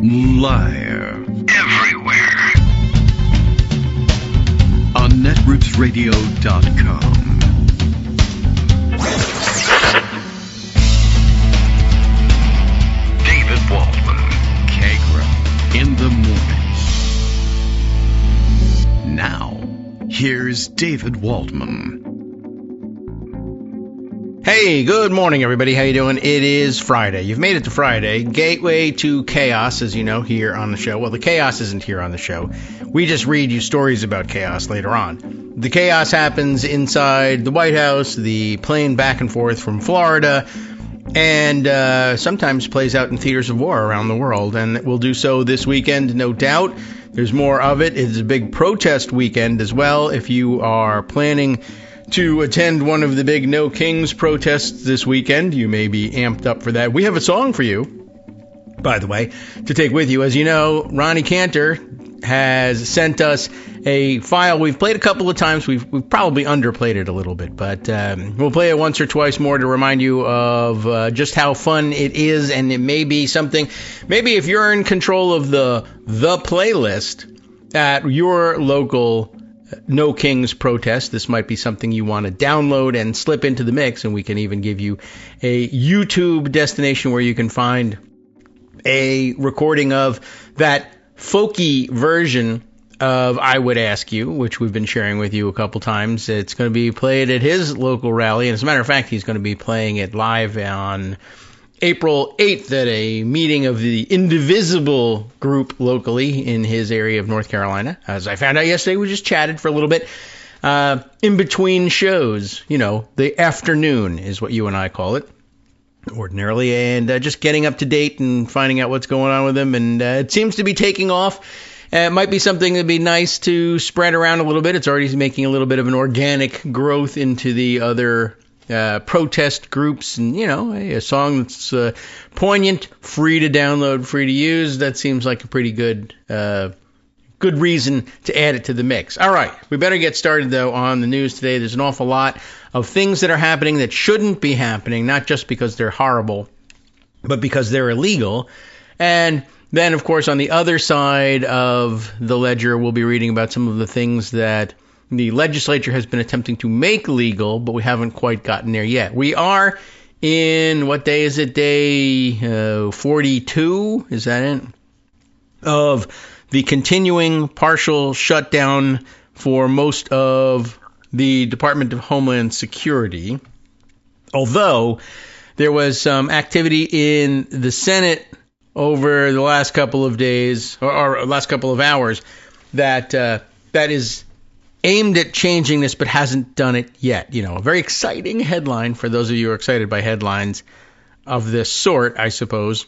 Live. Everywhere. On netrootsradio.com. David Waldman. Kagro. In the mornings. Now, here's David Waldman. Hey, good morning, everybody. How you doing? It is Friday. You've made it to Friday. Gateway to chaos, as you know, here on the show. Well, the chaos isn't here on the show. We just read you stories about chaos later on. The chaos happens inside the White House, the plane back and forth from Florida, and sometimes plays out in theaters of war around the world, and it will do so this weekend, no doubt. There's more of it. It's a big protest weekend as well. If you are planning to attend one of the big No Kings protests this weekend, you may be amped up for that. We have a song for you, by the way, to take with you. As you know, Ronnie Cantor has sent us a file. We've played a couple of times. We've probably underplayed it a little bit, but we'll play it once or twice more to remind you of just how fun it is, and it may be something, maybe if you're in control of the playlist at your local No Kings protest, this might be something you want to download and slip into the mix, and we can even give you a YouTube destination where you can find a recording of that folky version of I Would Ask You, which we've been sharing with you a couple times. It's going to be played at his local rally, and as a matter of fact, he's going to be playing it live on April 8th at a meeting of the Indivisible group locally in his area of North Carolina. As I found out yesterday, we just chatted for a little bit in between shows. You know, the afternoon is what you and I call it ordinarily, and just getting up to date and finding out what's going on with him. And it seems to be taking off. It might be something that'd be nice to spread around a little bit. It's already making a little bit of an organic growth into the other protest groups, and, you know, a song that's poignant, free to download, free to use. That seems like a pretty good reason to add it to the mix. All right, we better get started, though, on the news today. There's an awful lot of things that are happening that shouldn't be happening, not just because they're horrible, but because they're illegal. And then, of course, on the other side of the ledger, we'll be reading about some of the things that the legislature has been attempting to make legal, but we haven't quite gotten there yet. We are in, what day is it? Day 42? Is that it? Of the continuing partial shutdown for most of the Department of Homeland Security. Although there was some activity in the Senate over the last couple of days, or last couple of hours, that is aimed at changing this, but hasn't done it yet. You know, a very exciting headline for those of you who are excited by headlines of this sort, I suppose.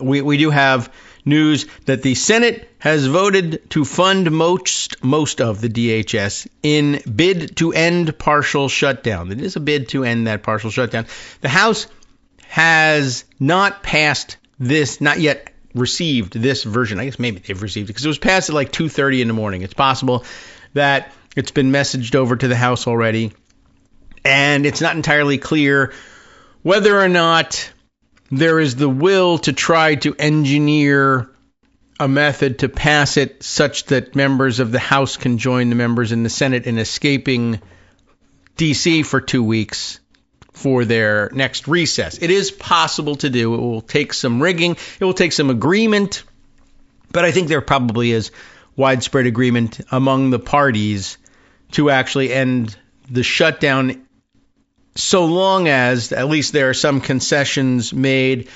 We do have news that the Senate has voted to fund most of the DHS in bid to end partial shutdown. It is a bid to end that partial shutdown. The House has not passed this, not yet received this version. I guess maybe they've received it because it was passed at like 2:30 in the morning. It's possible that it's been messaged over to the House already, and it's not entirely clear whether or not there is the will to try to engineer a method to pass it such that members of the House can join the members in the Senate in escaping D.C. for 2 weeks for their next recess. It is possible to do. It will take some rigging. It will take some agreement. But I think there probably is widespread agreement among the parties to actually end the shutdown, so long as at least there are some concessions made.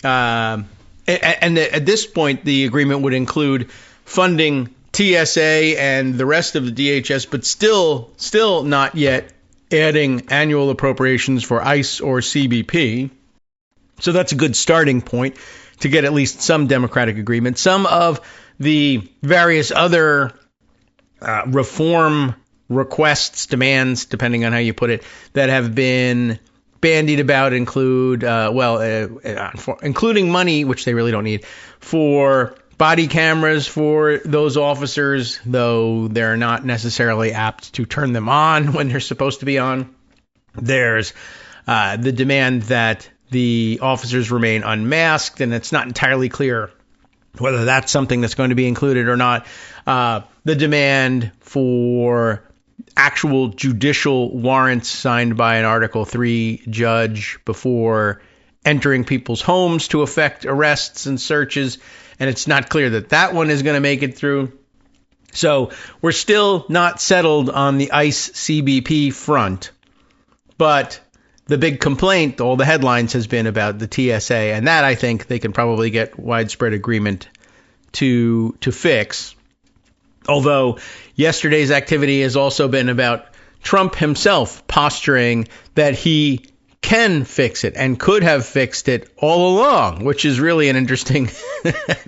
And at this point, the agreement would include funding TSA and the rest of the DHS, but still not yet adding annual appropriations for ICE or CBP. So that's a good starting point to get at least some democratic agreement. Some of the various other reform requests, demands, depending on how you put it, that have been bandied about include, including money, which they really don't need, for body cameras for those officers, though they're not necessarily apt to turn them on when they're supposed to be on. There's the demand that the officers remain unmasked, and it's not entirely clear whether that's something that's going to be included or not. The demand for actual judicial warrants signed by an Article 3 judge before entering people's homes to effect arrests and searches, and it's not clear that that one is going to make it through. So we're still not settled on the ICE CBP front, but the big complaint, all the headlines, has been about the TSA, and that I think they can probably get widespread agreement to fix. Although yesterday's activity has also been about Trump himself posturing that he can fix it and could have fixed it all along, which is really an interesting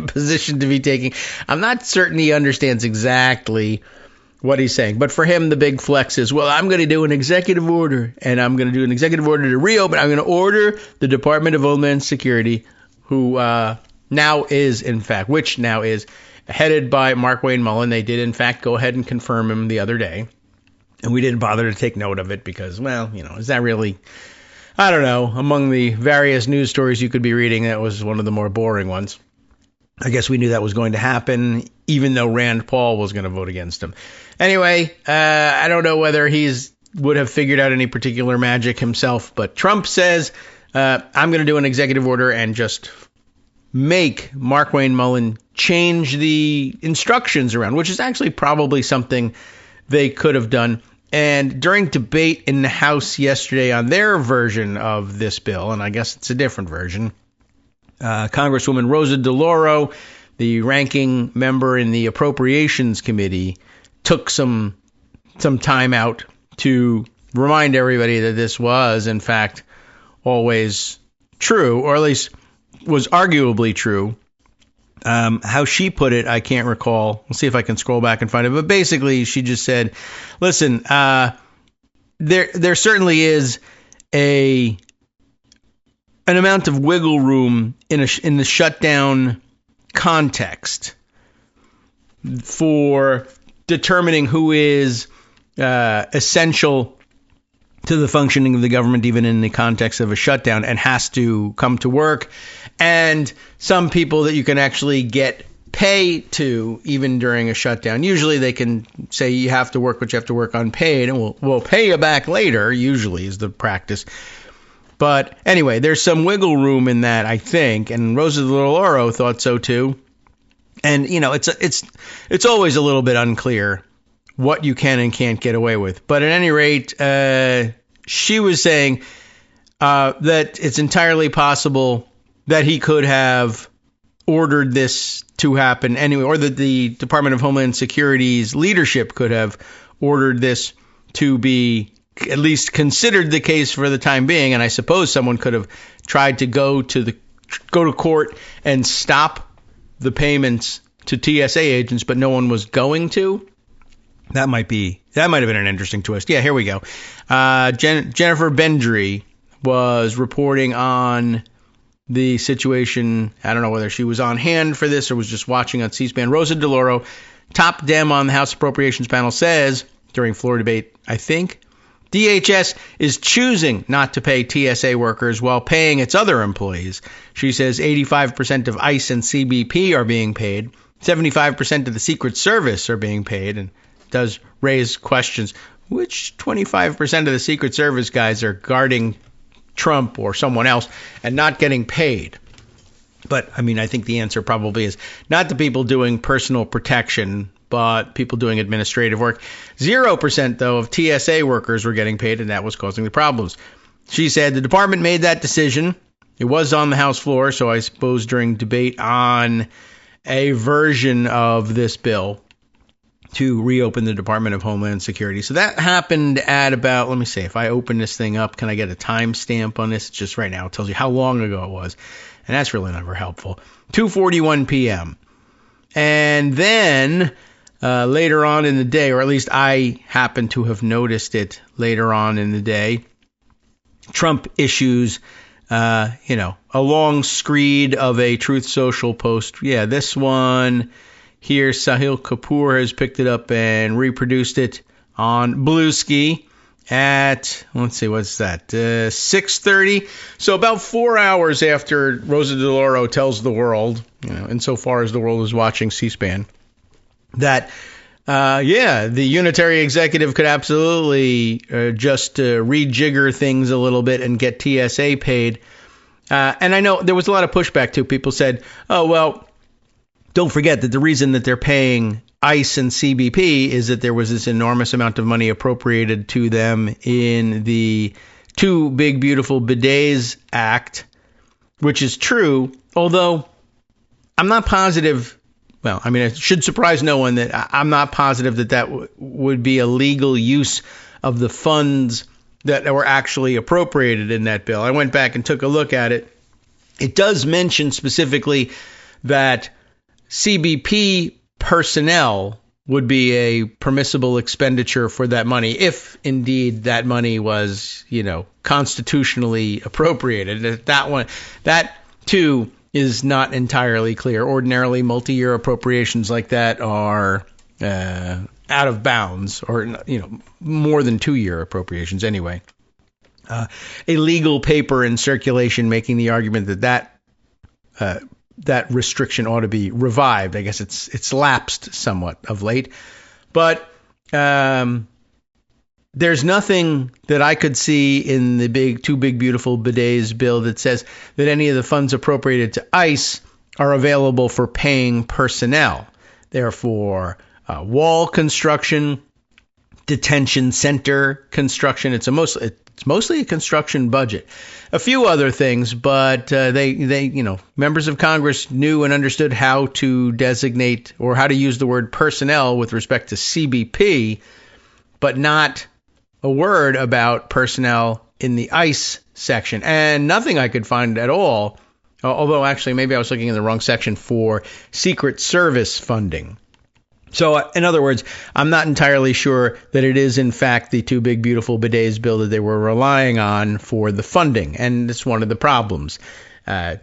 position to be taking. I'm not certain he understands exactly what he's saying, but for him, the big flex is, well, I'm going to do an executive order, and I'm going to do an executive order to reopen. I'm going to order the Department of Homeland Security, who now is headed by Mark Wayne Mullen. They did, in fact, go ahead and confirm him the other day, and we didn't bother to take note of it because, well, is that really... I don't know. Among the various news stories you could be reading, that was one of the more boring ones. I guess we knew that was going to happen, even though Rand Paul was going to vote against him. Anyway, I don't know whether would have figured out any particular magic himself, but Trump says, I'm going to do an executive order and just make Mark Wayne Mullen change the instructions around, which is actually probably something they could have done. And during debate in the House yesterday on their version of this bill, and I guess it's a different version, Congresswoman Rosa DeLauro, the ranking member in the Appropriations Committee, took some time out to remind everybody that this was, in fact, always true, or at least was arguably true. How she put it, I can't recall. We'll see if I can scroll back and find it. But basically, she just said, listen, there certainly is an amount of wiggle room in the shutdown context for determining who is essential to the functioning of the government, even in the context of a shutdown, and has to come to work, and some people that you can actually get pay to even during a shutdown. Usually they can say you have to work, but you have to work unpaid, and we'll pay you back later, usually is the practice. But anyway, there's some wiggle room in that, I think, and Rosa DeLauro thought so too. And, it's always a little bit unclear what you can and can't get away with. But at any rate, she was saying that it's entirely possible that he could have ordered this to happen anyway, or that the Department of Homeland Security's leadership could have ordered this to be at least considered the case for the time being. And I suppose someone could have tried to go to court and stop the payments to TSA agents, but no one was going to. That might have been an interesting twist. Yeah, here we go. Jennifer Bendry was reporting on the situation. I don't know whether she was on hand for this or was just watching on C-SPAN. Rosa DeLauro, top Dem on the House Appropriations panel, says during floor debate, I think, DHS is choosing not to pay TSA workers while paying its other employees. She says 85% of ICE and CBP are being paid. 75% of the Secret Service are being paid, and does raise questions. Which 25% of the Secret Service guys are guarding Trump or someone else and not getting paid? But, I think the answer probably is not the people doing personal protection, but people doing administrative work. 0%, though, of TSA workers were getting paid, and that was causing the problems. She said the department made that decision. It was on the House floor, so I suppose during debate on a version of this bill to reopen the Department of Homeland Security. So that happened at about, let me see, if I open this thing up, can I get a timestamp on this? It's just right now. It tells you how long ago it was. And that's really never helpful. 2:41 p.m. And then later on in the day, or at least I happen to have noticed it later on in the day, Trump issues, a long screed of a Truth Social post. Yeah, this one here, Sahil Kapoor has picked it up and reproduced it on Bluesky. at, let's see, what's that, 6:30. So about 4 hours after Rosa DeLauro tells the world, insofar as the world is watching C-SPAN, that, the unitary executive could absolutely just rejigger things a little bit and get TSA paid. And I know there was a lot of pushback, too. People said, oh, well, don't forget that the reason that they're paying ICE and CBP is that there was this enormous amount of money appropriated to them in the Two Big Beautiful Bidets Act, which is true, although I'm not positive. Well, I mean, it should surprise no one that I'm not positive that would be a legal use of the funds that were actually appropriated in that bill. I went back and took a look at it. It does mention specifically that CBP personnel would be a permissible expenditure for that money, if indeed that money was, constitutionally appropriated. That too is not entirely clear. Ordinarily, multi-year appropriations like that are out of bounds, or more than 2-year appropriations anyway. A legal paper in circulation making the argument that restriction ought to be revived. I guess it's lapsed somewhat of late, but there's nothing that I could see in the Two Big Beautiful Bidets bill that says that any of the funds appropriated to ICE are available for paying personnel. Therefore, wall construction, detention center construction. It's mostly a construction budget. A few other things, but they members of Congress knew and understood how to designate or how to use the word personnel with respect to CBP, but not a word about personnel in the ICE section. And nothing I could find at all, although actually maybe I was looking in the wrong section, for Secret Service funding. So, in other words, I'm not entirely sure that it is, in fact, the Two Big Beautiful Bidets bill that they were relying on for the funding. And it's one of the problems.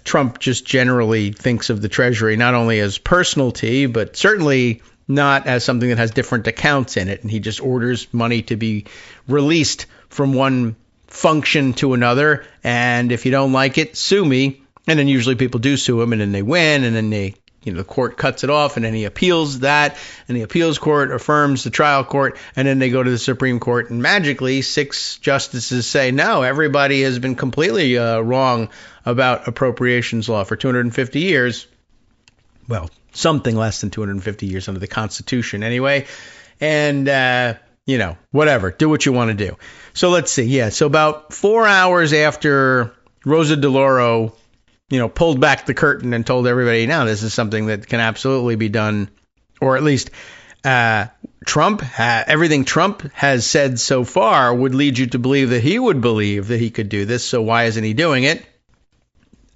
Trump just generally thinks of the Treasury not only as personality, but certainly not as something that has different accounts in it. And he just orders money to be released from one function to another. And if you don't like it, sue me. And then usually people do sue him, and then they win, and then the court cuts it off, and then he appeals that, and the appeals court affirms the trial court, and then they go to the Supreme Court, and magically 6 justices say, no, everybody has been completely wrong about appropriations law for 250 years. Well, something less than 250 years under the Constitution anyway. And, whatever, do what you want to do. So let's see. Yeah, so about 4 hours after Rosa DeLauro pulled back the curtain and told everybody, now this is something that can absolutely be done, or at least everything Trump has said so far would lead you to believe that he would believe that he could do this. So why isn't he doing it?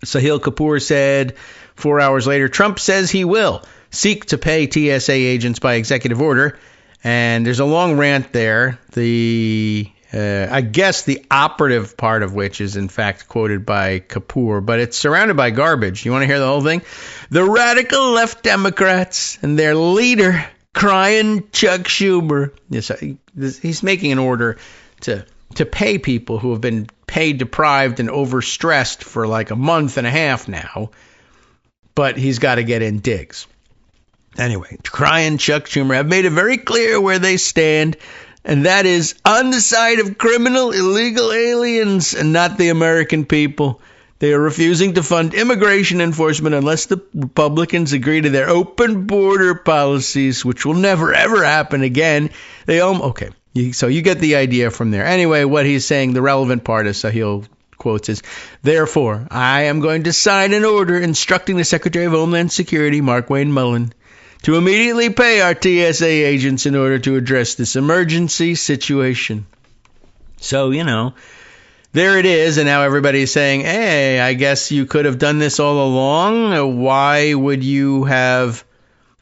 Sahil Kapoor said 4 hours later, Trump says he will seek to pay TSA agents by executive order. And there's a long rant there. I guess the operative part of which is, in fact, quoted by Kapoor, but it's surrounded by garbage. You want to hear the whole thing? The radical left Democrats and their leader crying Chuck Schumer. Yes, he's making an order to pay people who have been pay deprived and overstressed for like a month and a half now, but he's got to get in digs. Anyway, crying Chuck Schumer have made it very clear where they stand, and that is on the side of criminal, illegal aliens and not the American people. They are refusing to fund immigration enforcement unless the Republicans agree to their open border policies, which will never, ever happen again. Okay, so you get the idea from there. Anyway, what he's saying, the relevant part, as Sahil quotes, is, therefore, I am going to sign an order instructing the Secretary of Homeland Security, Mark Wayne Mullen, to immediately pay our TSA agents in order to address this emergency situation. So, there it is. And now everybody's saying, hey, I guess you could have done this all along. Why would you have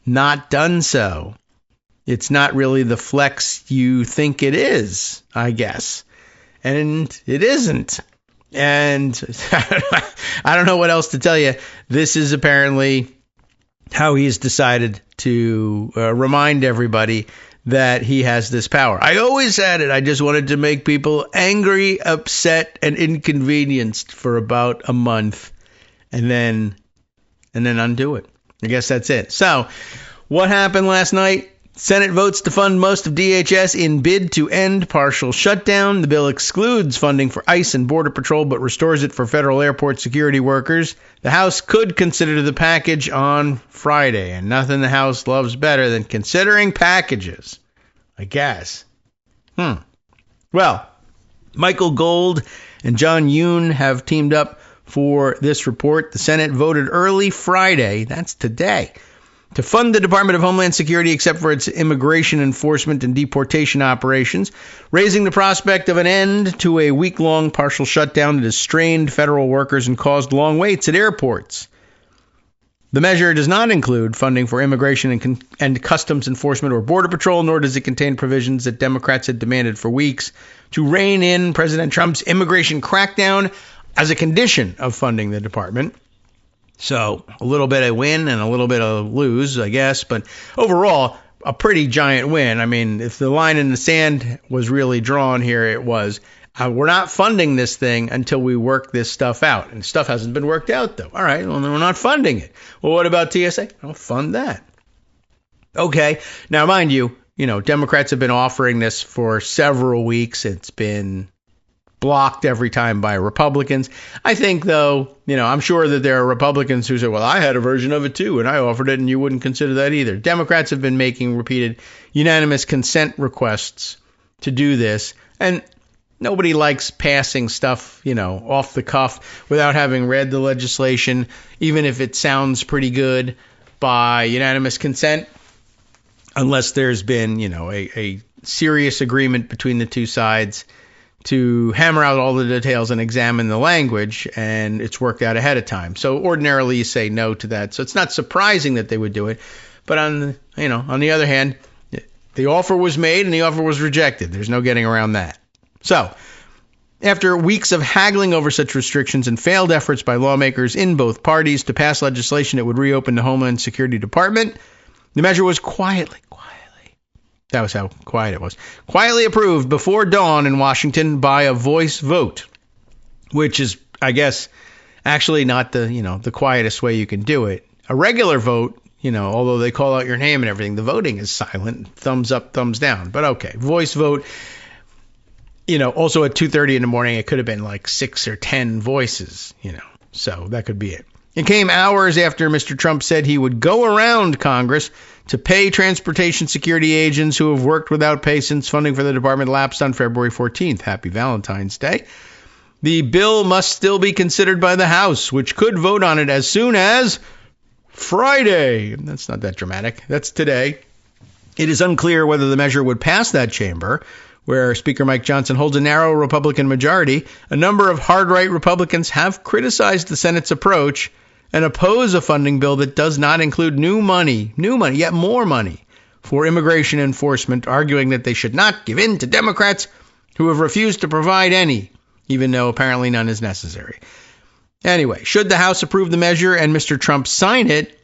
not done so? It's not really the flex you think it is, I guess. And it isn't. And I don't know what else to tell you. This is apparently how he's decided to remind everybody that he has this power. I always had it. I just wanted to make people angry, upset, and inconvenienced for about a month and then undo it. I guess that's it. So, what happened last night? Senate votes to fund most of DHS in bid to end partial shutdown. The bill excludes funding for ICE and Border Patrol, but restores it for federal airport security workers. The House could consider the package on Friday, and nothing the House loves better than considering packages, I guess. Well, Michael Gold and John Yoon have teamed up for this report. The Senate voted early Friday, that's today, to fund the Department of Homeland Security except for its immigration enforcement and deportation operations, raising the prospect of an end to a week-long partial shutdown that has strained federal workers and caused long waits at airports. The measure does not include funding for immigration and customs enforcement or Border Patrol, nor does it contain provisions that Democrats had demanded for weeks to rein in President Trump's immigration crackdown as a condition of funding the department. So a little bit of win and a little bit of lose, I guess. But overall, a pretty giant win. I mean, if the line in the sand was really drawn here, it was, we're not funding this thing until we work this stuff out. And stuff hasn't been worked out, though. All right, well, then we're not funding it. Well, what about TSA? I'll fund that. Okay. Now, mind you, Democrats have been offering this for several weeks. It's been blocked every time by Republicans. I think, though, I'm sure that there are Republicans who say, well, I had a version of it, too, and I offered it, and you wouldn't consider that either. Democrats have been making repeated unanimous consent requests to do this, and nobody likes passing stuff, off the cuff without having read the legislation, even if it sounds pretty good by unanimous consent, unless there's been, a serious agreement between the two sides to hammer out all the details and examine the language, and it's worked out ahead of time. So ordinarily you say no to that. So it's not surprising that they would do it. But on the other hand, the offer was made and the offer was rejected. There's no getting around that. So after weeks of haggling over such restrictions and failed efforts by lawmakers in both parties to pass legislation that would reopen the Homeland Security Department, the measure was quietly, that was how quiet it was, quietly approved before dawn in Washington by a voice vote, which is, I guess, actually not the quietest way you can do it. A regular vote, although they call out your name and everything, the voting is silent, thumbs up, thumbs down. But okay, voice vote, also at 2:30 in the morning, it could have been like 6 or 10 voices, so that could be it. It came hours after Mr. Trump said he would go around Congress to pay transportation security agents who have worked without pay since funding for the department lapsed on February 14th. Happy Valentine's Day. The bill must still be considered by the House, which could vote on it as soon as Friday. That's not that dramatic. That's today. It is unclear whether the measure would pass that chamber, where Speaker Mike Johnson holds a narrow Republican majority. A number of hard-right Republicans have criticized the Senate's approach and oppose a funding bill that does not include new money, yet more money for immigration enforcement, arguing that they should not give in to Democrats who have refused to provide any, even though apparently none is necessary. Anyway, should the House approve the measure and Mr. Trump sign it,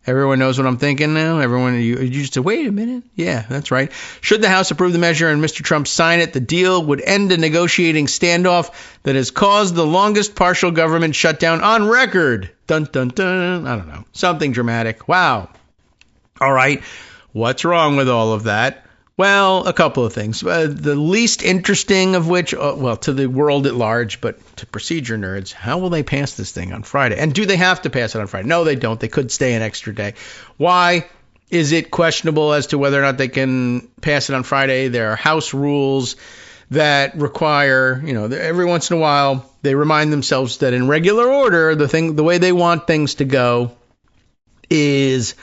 Everyone knows what I'm thinking now? You just say, wait a minute. Yeah, that's right. Should the House approve the measure and Mr. Trump sign it, the deal would end a negotiating standoff that has caused the longest partial government shutdown on record. Dun, dun, dun. I don't know. Something dramatic. Wow. All right. What's wrong with all of that? Well, a couple of things. The least interesting of which, to the world at large, but to procedure nerds, how will they pass this thing on Friday? And do they have to pass it on Friday? No, they don't. They could stay an extra day. Why is it questionable as to whether or not they can pass it on Friday? There are House rules that require, every once in a while, they remind themselves that in regular order, the way they want things to go is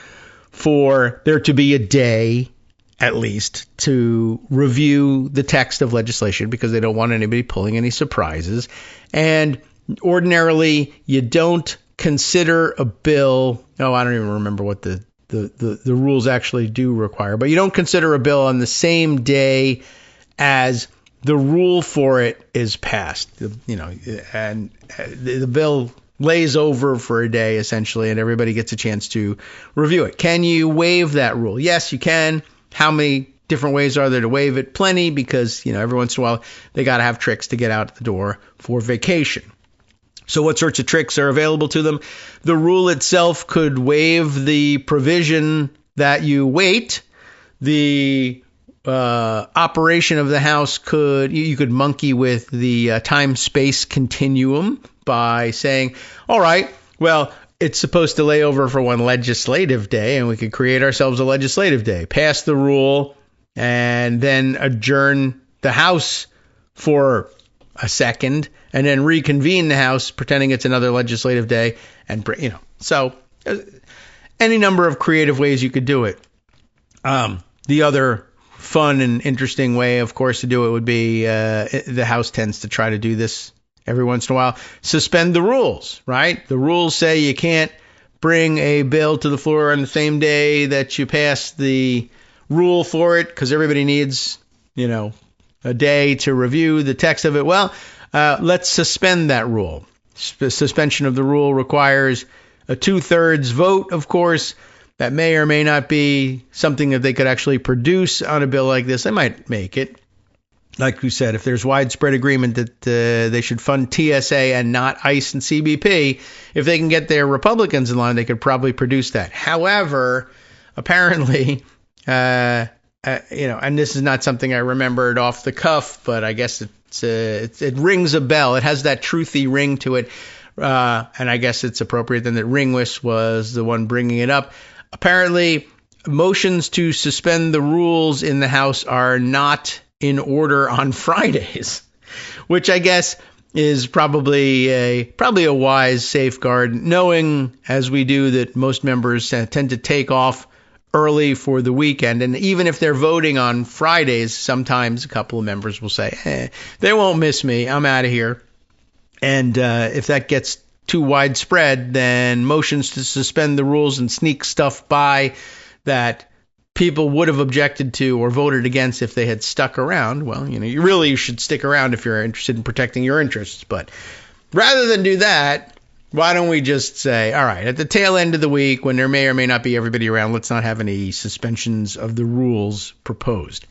for there to be a day, at least, to review the text of legislation because they don't want anybody pulling any surprises. And ordinarily, you don't consider a bill. Oh, I don't even remember what the rules actually do require. But you don't consider a bill on the same day as the rule for it is passed. And the bill lays over for a day, essentially, and everybody gets a chance to review it. Can you waive that rule? Yes, you can. How many different ways are there to waive it? Plenty, because, every once in a while, they got to have tricks to get out the door for vacation. So what sorts of tricks are available to them? The rule itself could waive the provision that you wait. The operation of the house you could monkey with the time-space continuum by saying, all right, well, it's supposed to lay over for one legislative day, and we could create ourselves a legislative day, pass the rule, and then adjourn the House for a second, and then reconvene the House, pretending it's another legislative day, and so any number of creative ways you could do it. The other fun and interesting way, of course, to do it would be the House tends to try to do this every once in a while. Suspend the rules, right? The rules say you can't bring a bill to the floor on the same day that you pass the rule for it because everybody needs, a day to review the text of it. Well, let's suspend that rule. Suspension of the rule requires a 2/3 vote, of course. That may or may not be something that they could actually produce on a bill like this. They might make it. Like we said, if there's widespread agreement that they should fund TSA and not ICE and CBP, if they can get their Republicans in line, they could probably produce that. However, apparently, and this is not something I remembered off the cuff, but I guess it rings a bell. It has that truthy ring to it, and I guess it's appropriate then that Ringwis was the one bringing it up. Apparently, motions to suspend the rules in the House are not in order on Fridays, which I guess is probably a wise safeguard, knowing as we do that most members tend to take off early for the weekend. And even if they're voting on Fridays, sometimes a couple of members will say, they won't miss me. I'm out of here. And if that gets too widespread, then motions to suspend the rules and sneak stuff by that people would have objected to or voted against if they had stuck around. Well, you should stick around if you're interested in protecting your interests. But rather than do that, why don't we just say, all right, at the tail end of the week, when there may or may not be everybody around, let's not have any suspensions of the rules proposed.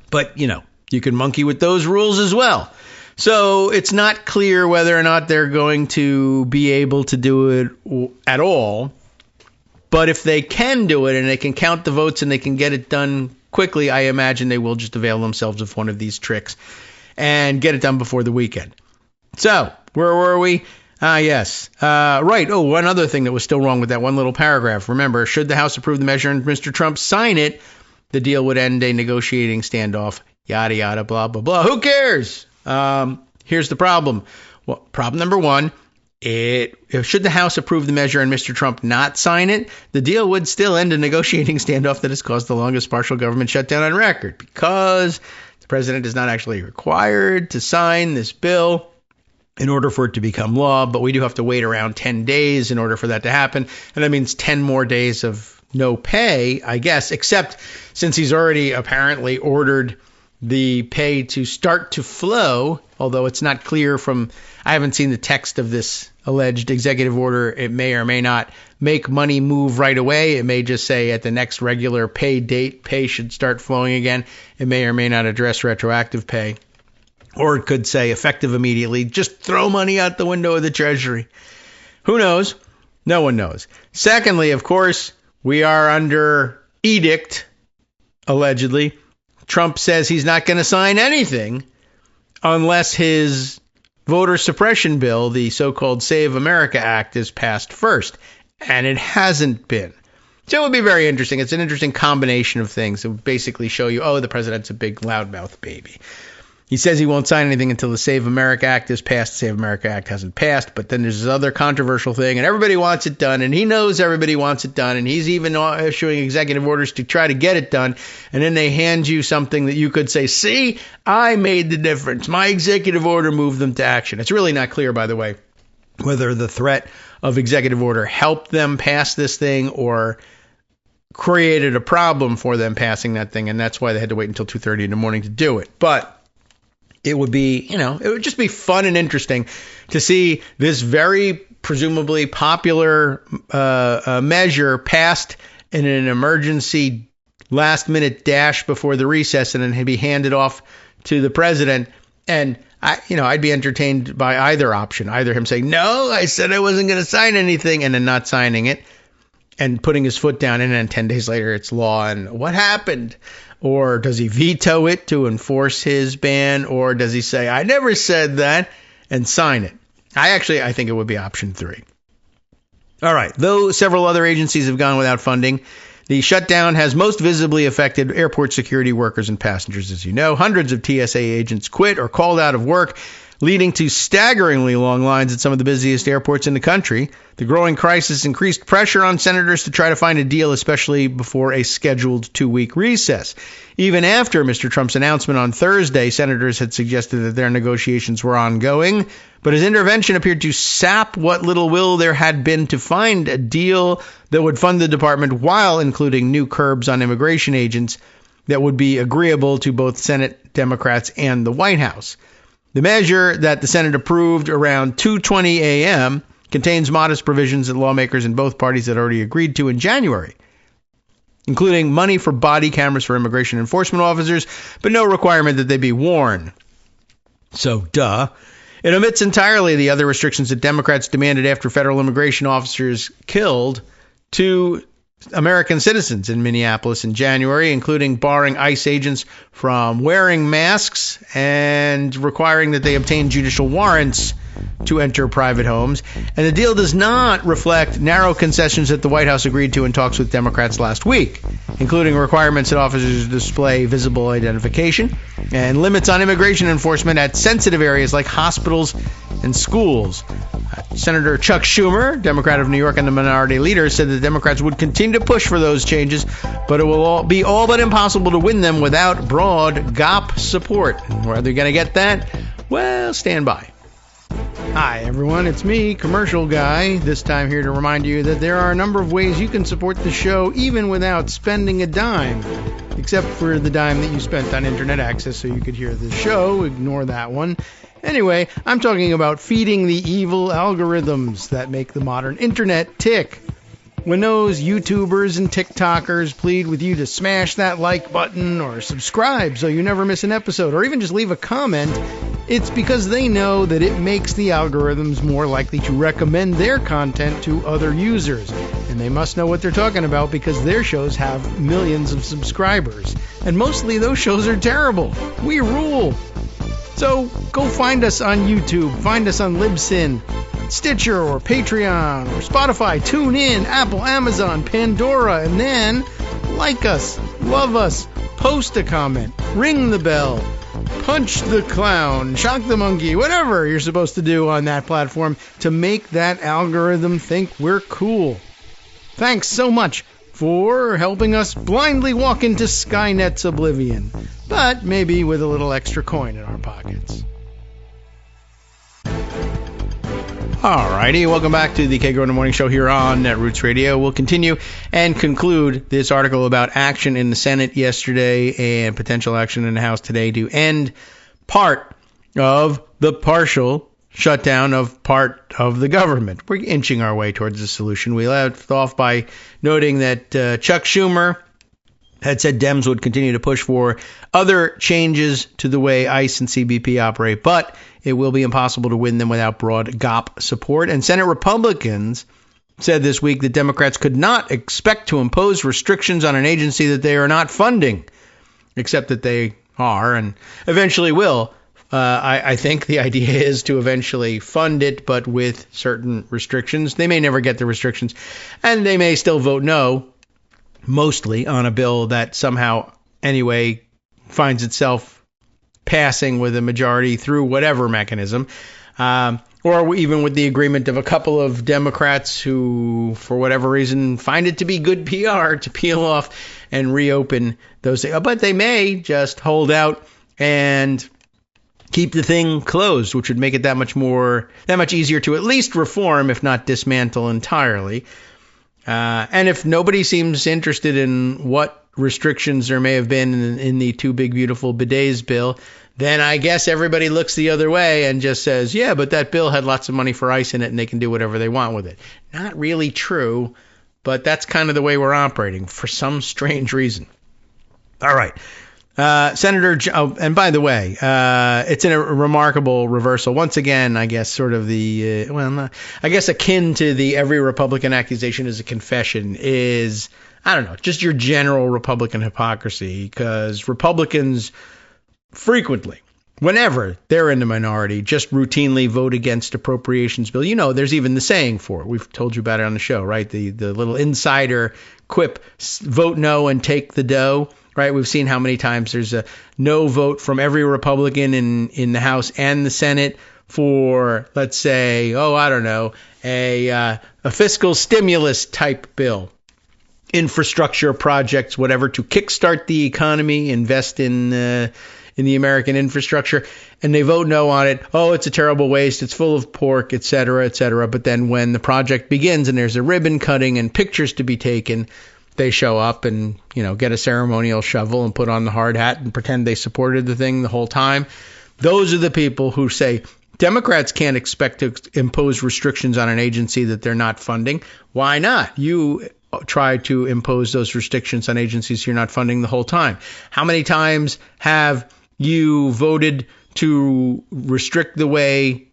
But, you can monkey with those rules as well. So it's not clear whether or not they're going to be able to do it at all. But if they can do it and they can count the votes and they can get it done quickly, I imagine they will just avail themselves of one of these tricks and get it done before the weekend. So, where were we? Yes. Right. Oh, one other thing that was still wrong with that one little paragraph. Remember, should the House approve the measure and Mr. Trump sign it, the deal would end a negotiating standoff, yada, yada, blah, blah, blah. Who cares? Here's the problem. Well, problem number one. Should the House approve the measure and Mr. Trump not sign it, the deal would still end a negotiating standoff that has caused the longest partial government shutdown on record, because the president is not actually required to sign this bill in order for it to become law, but we do have to wait around 10 days in order for that to happen, and that means 10 more days of no pay, I guess, except since he's already apparently ordered the pay to start to flow, although it's not clear I haven't seen the text of this alleged executive order. It may or may not make money move right away. It may just say at the next regular pay date, pay should start flowing again. It may or may not address retroactive pay. Or it could say effective immediately, just throw money out the window of the Treasury. Who knows? No one knows. Secondly, of course, we are under edict, allegedly. Trump says he's not going to sign anything unless his voter suppression bill, the so-called Save America Act, is passed first. And it hasn't been. So it would be very interesting. It's an interesting combination of things. It would basically show you, the president's a big loudmouth baby. He says he won't sign anything until the Save America Act is passed. The Save America Act hasn't passed, but then there's this other controversial thing, and everybody wants it done, and he knows everybody wants it done, and he's even issuing executive orders to try to get it done, and then they hand you something that you could say, see, I made the difference. My executive order moved them to action. It's really not clear, by the way, whether the threat of executive order helped them pass this thing or created a problem for them passing that thing, and that's why they had to wait until 2:30 in the morning to do it. But it would be, it would just be fun and interesting to see this very presumably popular measure passed in an emergency last-minute dash before the recess and then be handed off to the president. And I'd be entertained by either option, either him saying, no, I said I wasn't going to sign anything, and then not signing it and putting his foot down, and then 10 days later it's law, and what happened? Or does he veto it to enforce his ban? Or does he say, I never said that, and sign it? I think it would be option 3. All right. Though several other agencies have gone without funding, the shutdown has most visibly affected airport security workers and passengers, as you know. Hundreds of TSA agents quit or called out of work, leading to staggeringly long lines at some of the busiest airports in the country. The growing crisis increased pressure on senators to try to find a deal, especially before a scheduled 2-week recess. Even after Mr. Trump's announcement on Thursday, senators had suggested that their negotiations were ongoing, but his intervention appeared to sap what little will there had been to find a deal that would fund the department while including new curbs on immigration agents that would be agreeable to both Senate Democrats and the White House. The measure that the Senate approved around 2:20 a.m. contains modest provisions that lawmakers in both parties had already agreed to in January, including money for body cameras for immigration enforcement officers, but no requirement that they be worn. So, duh. It omits entirely the other restrictions that Democrats demanded after federal immigration officers killed 2 American citizens in Minneapolis in January, including barring ICE agents from wearing masks and requiring that they obtain judicial warrants to enter private homes. And the deal does not reflect narrow concessions that the White House agreed to in talks with Democrats last week, including requirements that officers display visible identification and limits on immigration enforcement at sensitive areas like hospitals and schools. Senator Chuck Schumer, Democrat of New York and the minority leader, said that Democrats would continue to push for those changes, but it will be all but impossible to win them without broad GOP support. Where are they going to get that? Well, stand by. Hi, everyone. It's me, Commercial Guy, this time here to remind you that there are a number of ways you can support the show even without spending a dime, except for the dime that you spent on internet access so you could hear the show. Ignore that one. Anyway, I'm talking about feeding the evil algorithms that make the modern internet tick. When those YouTubers and TikTokers plead with you to smash that like button or subscribe so you never miss an episode, or even just leave a comment, it's because they know that it makes the algorithms more likely to recommend their content to other users. And they must know what they're talking about because their shows have millions of subscribers. And mostly those shows are terrible. We rule. So go find us on YouTube, find us on Libsyn, Stitcher, or Patreon, or Spotify, TuneIn, Apple, Amazon, Pandora, and then like us, love us, post a comment, ring the bell, punch the clown, shock the monkey, whatever you're supposed to do on that platform to make that algorithm think we're cool. Thanks so much for helping us blindly walk into Skynet's oblivion, but maybe with a little extra coin in our pockets. Alrighty, welcome back to the Kagro in the Morning Show here on Netroots Radio. We'll continue and conclude this article about action in the Senate yesterday and potential action in the House today to end part of the partial shutdown of part of the government. We're inching our way towards a solution. We left off by noting that Chuck Schumer had said Dems would continue to push for other changes to the way ICE and CBP operate, but it will be impossible to win them without broad GOP support. And Senate Republicans said this week that Democrats could not expect to impose restrictions on an agency that they are not funding, except that they are and eventually will. I think the idea is to eventually fund it, but with certain restrictions. They may never get the restrictions, and they may still vote no, mostly on a bill that somehow, anyway, finds itself passing with a majority through whatever mechanism, or even with the agreement of a couple of Democrats who, for whatever reason, find it to be good PR to peel off and reopen those things. But they may just hold out and keep the thing closed, which would make it that much easier to at least reform, if not dismantle entirely. And if nobody seems interested in what restrictions there may have been in the Too Big Beautiful Bidets bill, then I guess everybody looks the other way and just says, yeah, but that bill had lots of money for ICE in it and they can do whatever they want with it. Not really true, but that's kind of the way we're operating for some strange reason. All right. And by the way, it's in a remarkable reversal. Once again, I guess sort of I guess akin to the every Republican accusation is a confession is, I don't know, just your general Republican hypocrisy, because Republicans frequently, whenever they're in the minority, just routinely vote against appropriations bill. You know, there's even the saying for it. We've told you about it on the show, right? The little insider quip, vote no and take the dough. Right, we've seen how many times there's a no vote from every Republican in the House and the Senate for, let's say, I don't know, a fiscal stimulus type bill, infrastructure projects, whatever, to kickstart the economy, invest in the American infrastructure, and they vote no on it. Oh, it's a terrible waste. It's full of pork, et cetera, et cetera. But then when the project begins and there's a ribbon cutting and pictures to be taken, they show up and, get a ceremonial shovel and put on the hard hat and pretend they supported the thing the whole time. Those are the people who say Democrats can't expect to impose restrictions on an agency that they're not funding. Why not? You try to impose those restrictions on agencies you're not funding the whole time. How many times have you voted to restrict the way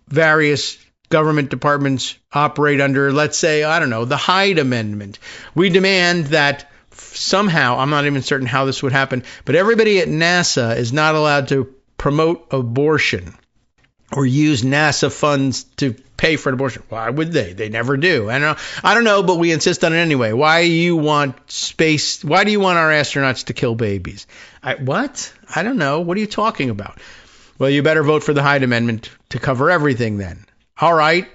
various government departments operate under, let's say, I don't know, the Hyde Amendment? We demand that somehow, I'm not even certain how this would happen, but everybody at NASA is not allowed to promote abortion or use NASA funds to pay for an abortion. Why would they? They never do. I don't know, but we insist on it anyway. Why do you want our astronauts to kill babies? What? I don't know. What are you talking about? Well, you better vote for the Hyde Amendment to cover everything then. All right.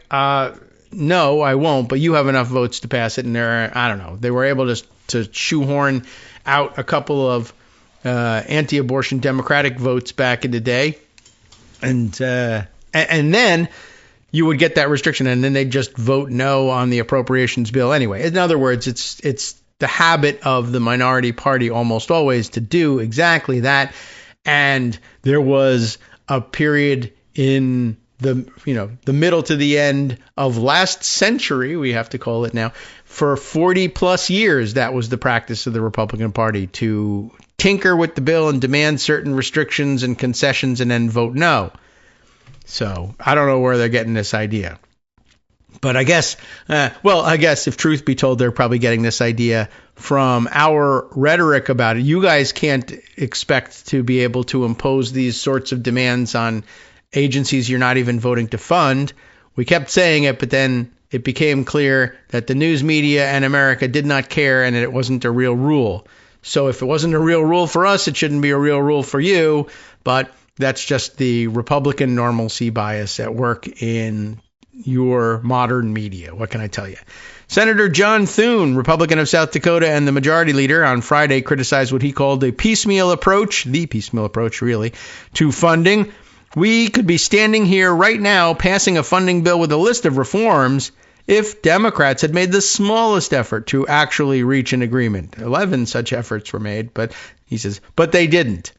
No, I won't, but you have enough votes to pass it. And they were able to shoehorn out a couple of anti-abortion Democratic votes back in the day. And then you would get that restriction, and then they'd just vote no on the appropriations bill anyway. In other words, it's the habit of the minority party almost always to do exactly that. And there was a period in the middle to the end of last century, we have to call it now, for 40 plus years, that was the practice of the Republican Party, to tinker with the bill and demand certain restrictions and concessions and then vote no. So I don't know where they're getting this idea. But I guess if truth be told, they're probably getting this idea from our rhetoric about it. You guys can't expect to be able to impose these sorts of demands on agencies you're not even voting to fund. We kept saying it, but then it became clear that the news media and America did not care and that it wasn't a real rule. So if it wasn't a real rule for us, it shouldn't be a real rule for you. But that's just the Republican normalcy bias at work in your modern media. What can I tell you? Senator John Thune, Republican of South Dakota and the majority leader, on Friday criticized what he called the piecemeal approach really, to funding. We could be standing here right now passing a funding bill with a list of reforms if Democrats had made the smallest effort to actually reach an agreement. 11 such efforts were made, but he says, but they didn't.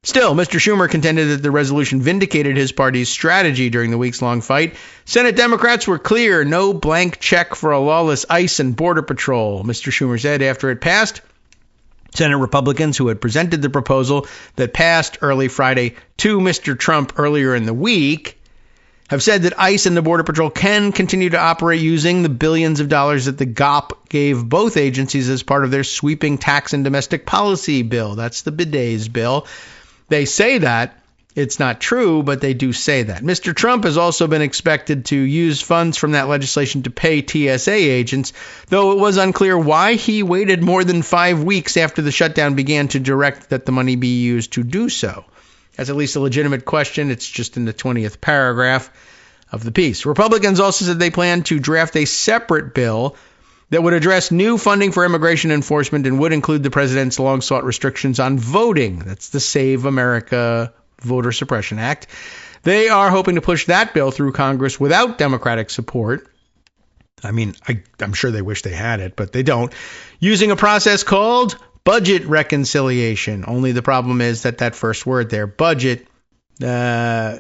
Still, Mr. Schumer contended that the resolution vindicated his party's strategy during the weeks-long fight. Senate Democrats were clear, no blank check for a lawless ICE and Border Patrol, Mr. Schumer said after it passed. Senate Republicans who had presented the proposal that passed early Friday to Mr. Trump earlier in the week have said that ICE and the Border Patrol can continue to operate using the billions of dollars that the GOP gave both agencies as part of their sweeping tax and domestic policy bill. That's the bidets bill. They say that. It's not true, but they do say that. Mr. Trump has also been expected to use funds from that legislation to pay TSA agents, though it was unclear why he waited more than 5 weeks after the shutdown began to direct that the money be used to do so. That's at least a legitimate question. It's just in the 20th paragraph of the piece. Republicans also said they plan to draft a separate bill that would address new funding for immigration enforcement and would include the president's long-sought restrictions on voting. That's the Save America Voter Suppression Act. They are hoping to push that bill through Congress without Democratic support. I mean, I'm sure they wish they had it, but they don't. Using a process called budget reconciliation. Only the problem is that first word there, budget,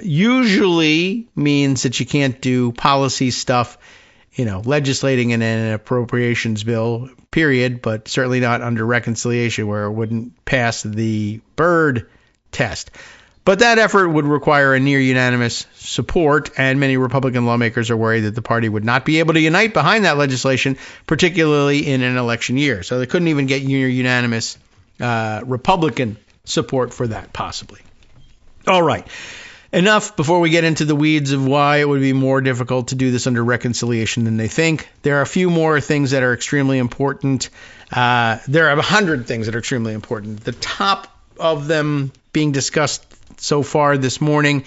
usually means that you can't do policy stuff, legislating in an appropriations bill, period, but certainly not under reconciliation where it wouldn't pass the Byrd test. But that effort would require a near unanimous support, and many Republican lawmakers are worried that the party would not be able to unite behind that legislation, particularly in an election year. So they couldn't even get near unanimous Republican support for that, possibly. All right. Enough before we get into the weeds of why it would be more difficult to do this under reconciliation than they think. There are a few more things that are extremely important. There are 100 things that are extremely important. The top of them being discussed so far this morning,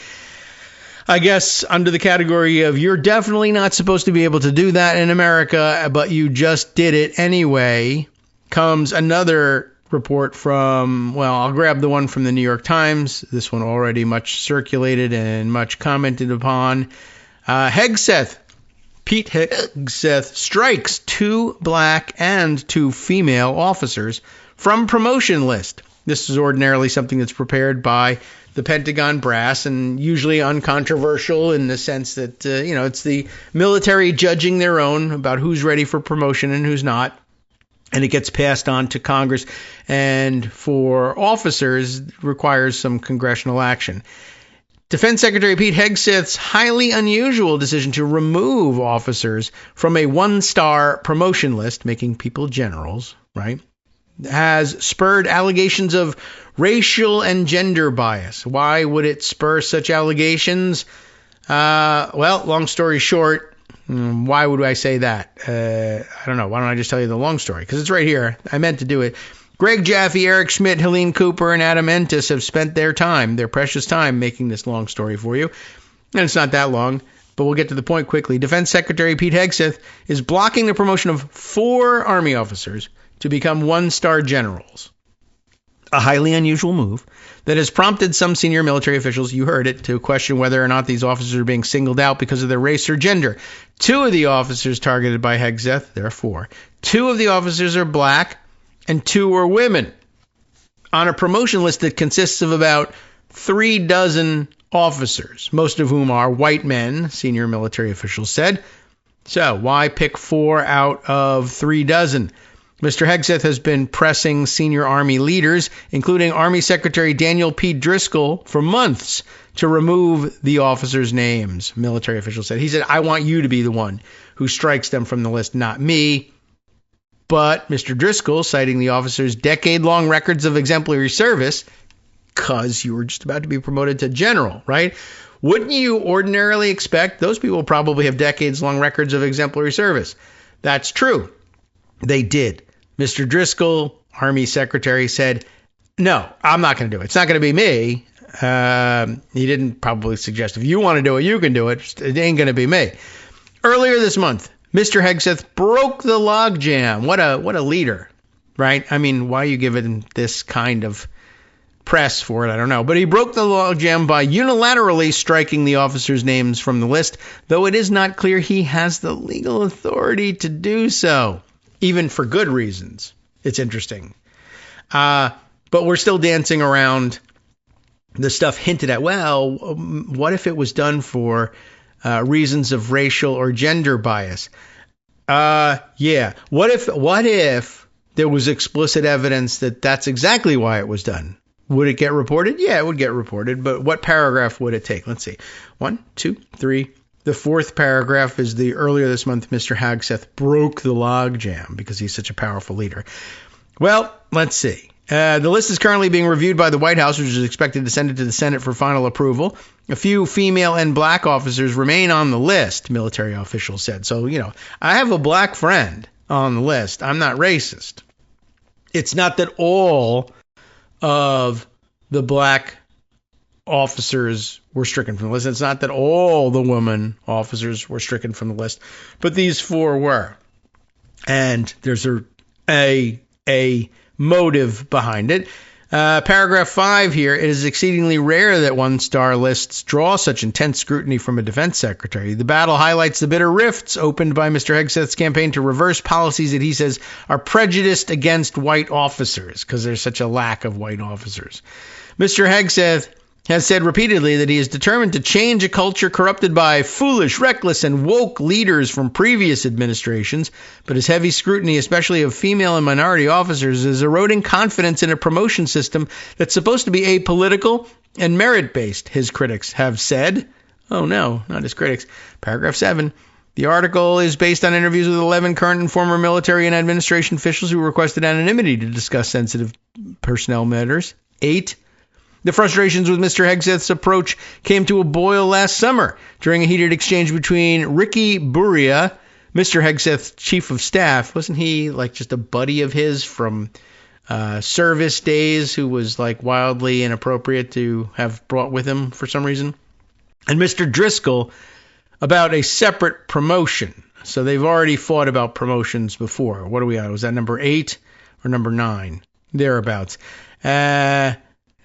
I guess under the category of you're definitely not supposed to be able to do that in America, but you just did it anyway, comes another report from, I'll grab the one from the New York Times. This one already much circulated and much commented upon. Hicseth, Pete Hicseth strikes 2 black and 2 female officers from promotion list. This is ordinarily something that's prepared by the Pentagon brass and usually uncontroversial in the sense that, it's the military judging their own about who's ready for promotion and who's not. And it gets passed on to Congress. And for officers, it requires some congressional action. Defense Secretary Pete Hicseth's highly unusual decision to remove officers from a 1-star promotion list, making people generals, right, has spurred allegations of racial and gender bias. Why would it spur such allegations? Long story short, why would I say that? I don't know. Why don't I just tell you the long story? Because it's right here. I meant to do it. Greg Jaffe, Eric Schmidt, Helene Cooper, and Adam Entis have spent their precious time, making this long story for you. And it's not that long, but we'll get to the point quickly. Defense Secretary Pete Hicseth is blocking the promotion of 4 Army officers to become 1-star generals. A highly unusual move that has prompted some senior military officials, you heard it, to question whether or not these officers are being singled out because of their race or gender. 2 of the officers targeted by Hicseth, there are 4. 2 of the officers are black and 2 are women. On a promotion list that consists of about 3 dozen officers, most of whom are white men, senior military officials said. So why pick 4 out of 3 dozen? Mr. Hicseth has been pressing senior Army leaders, including Army Secretary Daniel P. Driscoll, for months to remove the officers' names, military officials said. He said, I want you to be the one who strikes them from the list, not me. But Mr. Driscoll, citing the officers' decade-long records of exemplary service, because you were just about to be promoted to general, right? Wouldn't you ordinarily expect those people probably have decades-long records of exemplary service? That's true. They did. Mr. Driscoll, Army Secretary, said, no, I'm not going to do it. It's not going to be me. He didn't probably suggest if you want to do it, you can do it. It ain't going to be me. Earlier this month, Mr. Hicseth broke the logjam. What a leader, right? I mean, why are you giving this kind of press for it? I don't know. But he broke the logjam by unilaterally striking the officers' names from the list, though it is not clear he has the legal authority to do so. Even for good reasons. It's interesting. But we're still dancing around the stuff hinted at. Well, what if it was done for reasons of racial or gender bias? Yeah. What if there was explicit evidence that that's exactly why it was done? Would it get reported? Yeah, it would get reported. But what paragraph would it take? Let's see. 1, 2, 3. The 4th paragraph is the earlier this month, Mr. Hicseth broke the logjam because he's such a powerful leader. Well, let's see. The list is currently being reviewed by the White House, which is expected to send it to the Senate for final approval. A few female and black officers remain on the list, military officials said. So, I have a black friend on the list. I'm not racist. It's not that all of the black officers were stricken from the list. It's not that all the women officers were stricken from the list, but these 4 were. And there's a motive behind it. Paragraph 5 here, it is exceedingly rare that one-star lists draw such intense scrutiny from a defense secretary. The battle highlights the bitter rifts opened by Mr. Hicseth's campaign to reverse policies that he says are prejudiced against white officers, because there's such a lack of white officers. Mr. Hicseth has said repeatedly that he is determined to change a culture corrupted by foolish, reckless, and woke leaders from previous administrations, but his heavy scrutiny, especially of female and minority officers, is eroding confidence in a promotion system that's supposed to be apolitical and merit-based, his critics have said. Oh no, not his critics. Paragraph 7. The article is based on interviews with 11 current and former military and administration officials who requested anonymity to discuss sensitive personnel matters. 8. The frustrations with Mr. Hicseth's approach came to a boil last summer during a heated exchange between Ricky Buria, Mr. Hicseth's chief of staff. Wasn't he like just a buddy of his from service days who was like wildly inappropriate to have brought with him for some reason? And Mr. Driscoll about a separate promotion. So they've already fought about promotions before. What are we at? Was that number 8 or number 9? Thereabouts.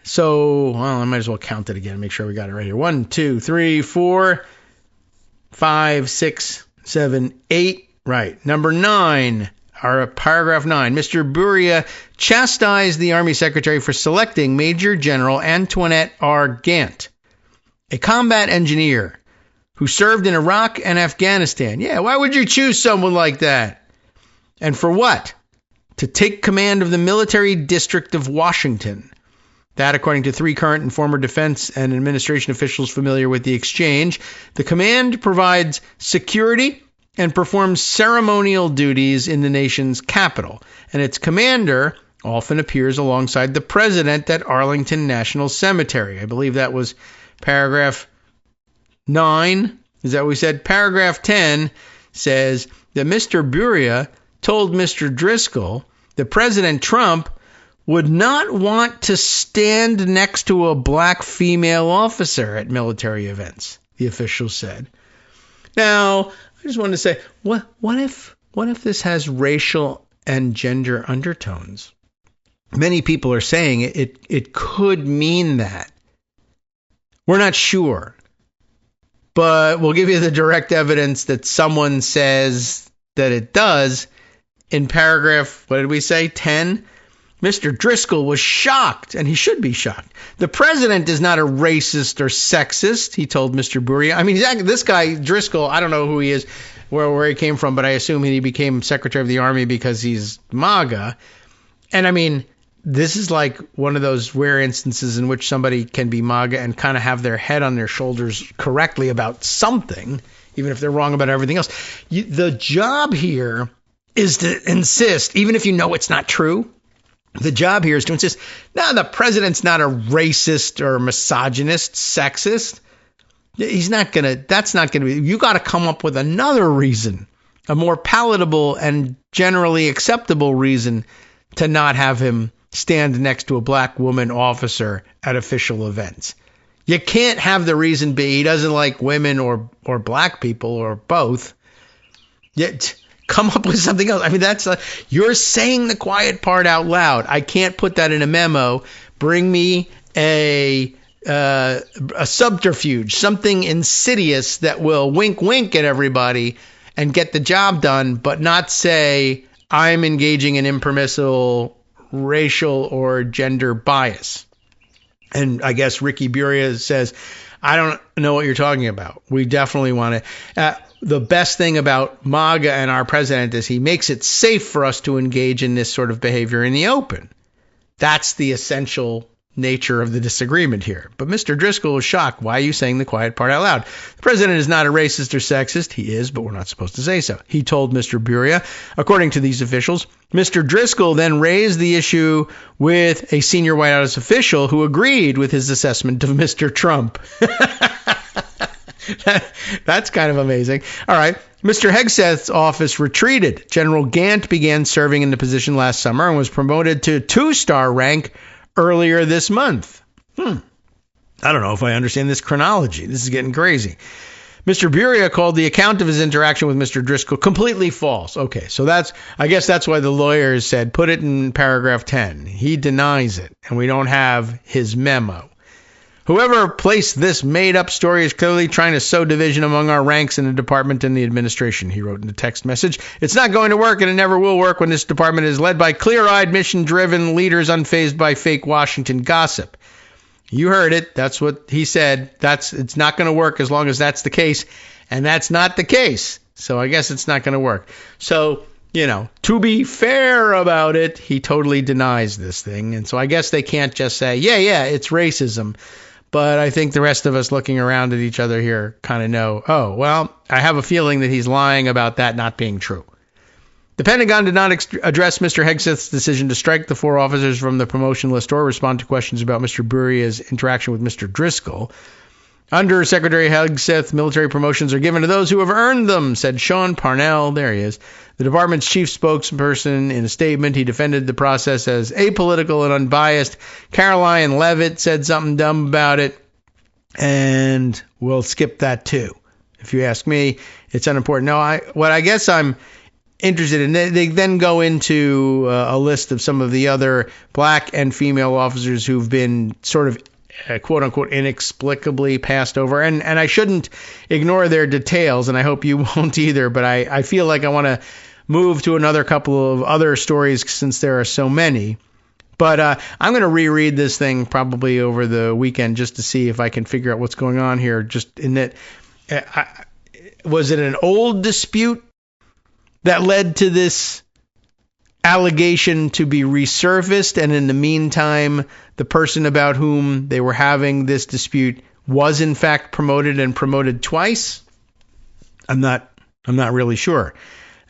So, well, I might as well count it again and make sure we got it right here. 1, 2, 3, 4, 5, 6, 7, 8. Right. Number 9, or paragraph 9. Mr. Buria chastised the Army Secretary for selecting Major General Antoinette R. Gant, a combat engineer who served in Iraq and Afghanistan. Yeah, why would you choose someone like that? And for what? To take command of the Military District of Washington. That, according to 3 current and former defense and administration officials familiar with the exchange, the command provides security and performs ceremonial duties in the nation's capital, and its commander often appears alongside the president at Arlington National Cemetery. I believe that was paragraph 9. Is that what we said? Paragraph 10 says that Mr. Buria told Mr. Driscoll that President Trump would not want to stand next to a black female officer at military events, the official said. Now, I just wanted to say, what if this has racial and gender undertones? Many people are saying it could mean that. We're not sure, but we'll give you the direct evidence that someone says that it does. In paragraph, what did we say, 10? Mr. Driscoll was shocked, and he should be shocked. The president is not a racist or sexist, he told Mr. Buria. I mean, this guy, Driscoll, I don't know who he is, where he came from, but I assume he became Secretary of the Army because he's MAGA. And I mean, this is like one of those rare instances in which somebody can be MAGA and kind of have their head on their shoulders correctly about something, even if they're wrong about everything else. The job here is to insist, even if you know it's not true, the job here is to insist, no, the president's not a racist or misogynist, sexist. That's not going to be, you got to come up with another reason, a more palatable and generally acceptable reason to not have him stand next to a black woman officer at official events. You can't have the reason be he doesn't like women or black people or both. Yet come up with something else. I mean, you're saying the quiet part out loud. I can't put that in a memo. Bring me a subterfuge, something insidious that will wink, wink at everybody and get the job done, but not say I'm engaging in impermissible racial or gender bias. And I guess Ricky Buria says, I don't know what you're talking about. We definitely want to. The best thing about MAGA and our president is he makes it safe for us to engage in this sort of behavior in the open. That's the essential nature of the disagreement here. But Mr. Driscoll was shocked. Why are you saying the quiet part out loud? The president is not a racist or sexist. He is, but we're not supposed to say so. He told Mr. Buria. According to these officials, Mr. Driscoll then raised the issue with a senior White House official who agreed with his assessment of Mr. Trump. That's kind of amazing. All right. Mr. Hicseth's office retreated. General Gant began serving in the position last summer and was promoted to 2-star rank earlier this month. I don't know if I understand this chronology. This is getting crazy. Mr. Buria called the account of his interaction with Mr. Driscoll completely false. Okay, so I guess that's why the lawyers said put it in paragraph 10. He denies it, and we don't have his memo. Whoever placed this made-up story is clearly trying to sow division among our ranks in the department and the administration, he wrote in a text message. It's not going to work, and it never will work when this department is led by clear-eyed, mission-driven leaders unfazed by fake Washington gossip. You heard it. That's what he said. It's not going to work as long as that's the case, and that's not the case. So I guess it's not going to work. So, to be fair about it, he totally denies this thing, and so I guess they can't just say, yeah, it's racism. But I think the rest of us looking around at each other here kind of know, oh, well, I have a feeling that he's lying about that not being true. The Pentagon did not address Mr. Hicseth's decision to strike the 4 officers from the promotion list or respond to questions about Mr. Buria's interaction with Mr. Driscoll. Under Secretary Hicseth, military promotions are given to those who have earned them, said Sean Parnell. There he is. The department's chief spokesperson. In a statement, he defended the process as apolitical and unbiased. Caroline Levitt said something dumb about it, and we'll skip that too. If you ask me, it's unimportant. No, what I guess I'm interested in, they then go into a list of some of the other black and female officers who've been sort of quote unquote inexplicably passed over, and I shouldn't ignore their details, and I hope you won't either, but I feel like I want to move to another couple of other stories since there are so many. But I'm going to reread this thing probably over the weekend just to see if I can figure out what's going on here. Just in that, was it an old dispute that led to this allegation to be resurfaced, and in the meantime, the person about whom they were having this dispute was in fact promoted and promoted twice? I'm not really sure.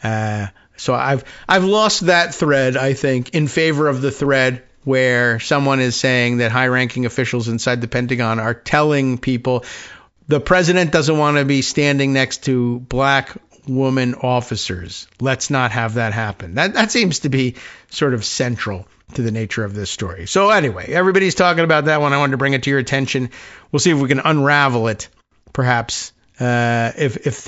So I've lost that thread, I think, in favor of the thread where someone is saying that high-ranking officials inside the Pentagon are telling people the president doesn't want to be standing next to black woman officers. Let's not have that happen. That seems to be sort of central to the nature of this story. So anyway, everybody's talking about that one. I wanted to bring it to your attention. We'll see if we can unravel it, perhaps, if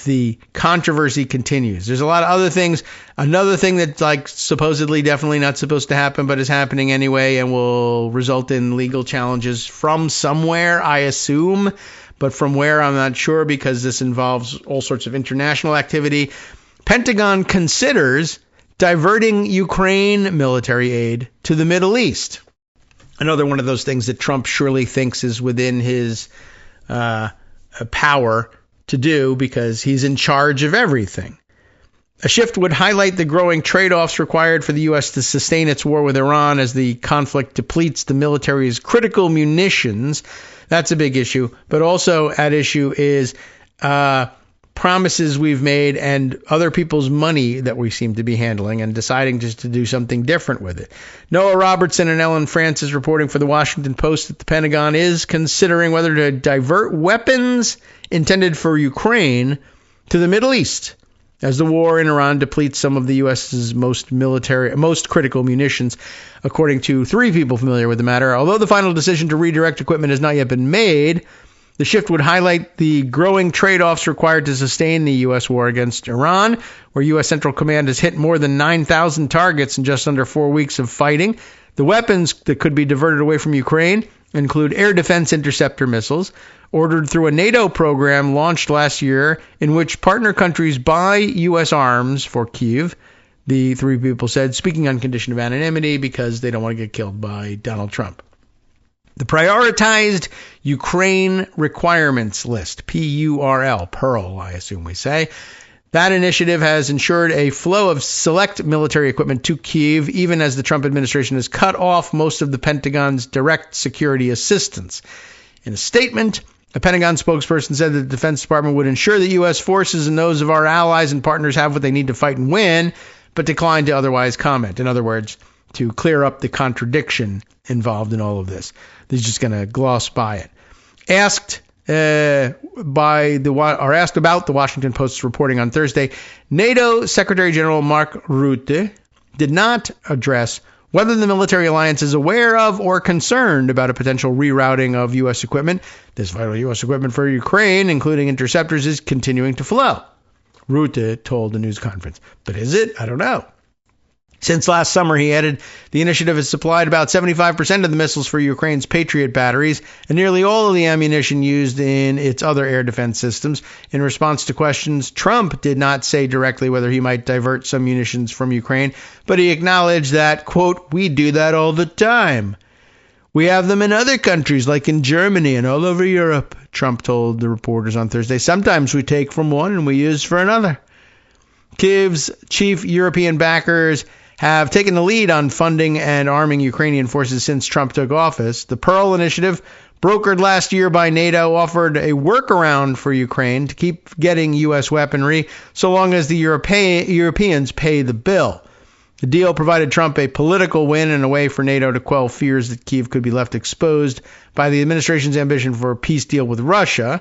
the controversy continues. There's a lot of other things. Another thing that's supposedly definitely not supposed to happen, but is happening anyway and will result in legal challenges from somewhere, I assume. But from where, I'm not sure, because this involves all sorts of international activity. Pentagon considers diverting Ukraine military aid to the Middle East. Another one of those things that Trump surely thinks is within his power to do because he's in charge of everything. A shift would highlight the growing trade-offs required for the U.S. to sustain its war with Iran as the conflict depletes the military's critical munitions. That's a big issue. But also at issue is promises we've made and other people's money that we seem to be handling and deciding just to do something different with it. Noah Robertson and Ellen Francis reporting for the Washington Post that the Pentagon is considering whether to divert weapons intended for Ukraine to the Middle East as the war in Iran depletes some of the U.S.'s most critical munitions, according to 3 people familiar with the matter. Although the final decision to redirect equipment has not yet been made, the shift would highlight the growing trade-offs required to sustain the U.S. war against Iran, where U.S. Central Command has hit more than 9,000 targets in just under 4 weeks of fighting. The weapons that could be diverted away from Ukraine include air defense interceptor missiles, ordered through a NATO program launched last year in which partner countries buy U.S. arms for Kyiv, the 3 people said, speaking on condition of anonymity because they don't want to get killed by Donald Trump. The Prioritized Ukraine Requirements List, PURL, Pearl, I assume we say. That initiative has ensured a flow of select military equipment to Kyiv, even as the Trump administration has cut off most of the Pentagon's direct security assistance. In a statement, a Pentagon spokesperson said that the Defense Department would ensure that U.S. forces and those of our allies and partners have what they need to fight and win, but declined to otherwise comment. In other words, to clear up the contradiction involved in all of this. They're just going to gloss by it. Asked about the Washington Post's reporting on Thursday, NATO Secretary General Mark Rutte did not address whether the military alliance is aware of or concerned about a potential rerouting of U.S. equipment. This vital U.S. equipment for Ukraine, including interceptors, is continuing to flow, Rutte told the news conference. But is it? I don't know. Since last summer, he added, the initiative has supplied about 75% of the missiles for Ukraine's Patriot batteries and nearly all of the ammunition used in its other air defense systems. In response to questions, Trump did not say directly whether he might divert some munitions from Ukraine, but he acknowledged that, quote, we do that all the time. We have them in other countries, like in Germany and all over Europe, Trump told the reporters on Thursday. Sometimes we take from one and we use for another. Kyiv's chief European backers have taken the lead on funding and arming Ukrainian forces since Trump took office. The Pearl Initiative, brokered last year by NATO, offered a workaround for Ukraine to keep getting U.S. weaponry so long as the Europeans pay the bill. The deal provided Trump a political win and a way for NATO to quell fears that Kyiv could be left exposed by the administration's ambition for a peace deal with Russia.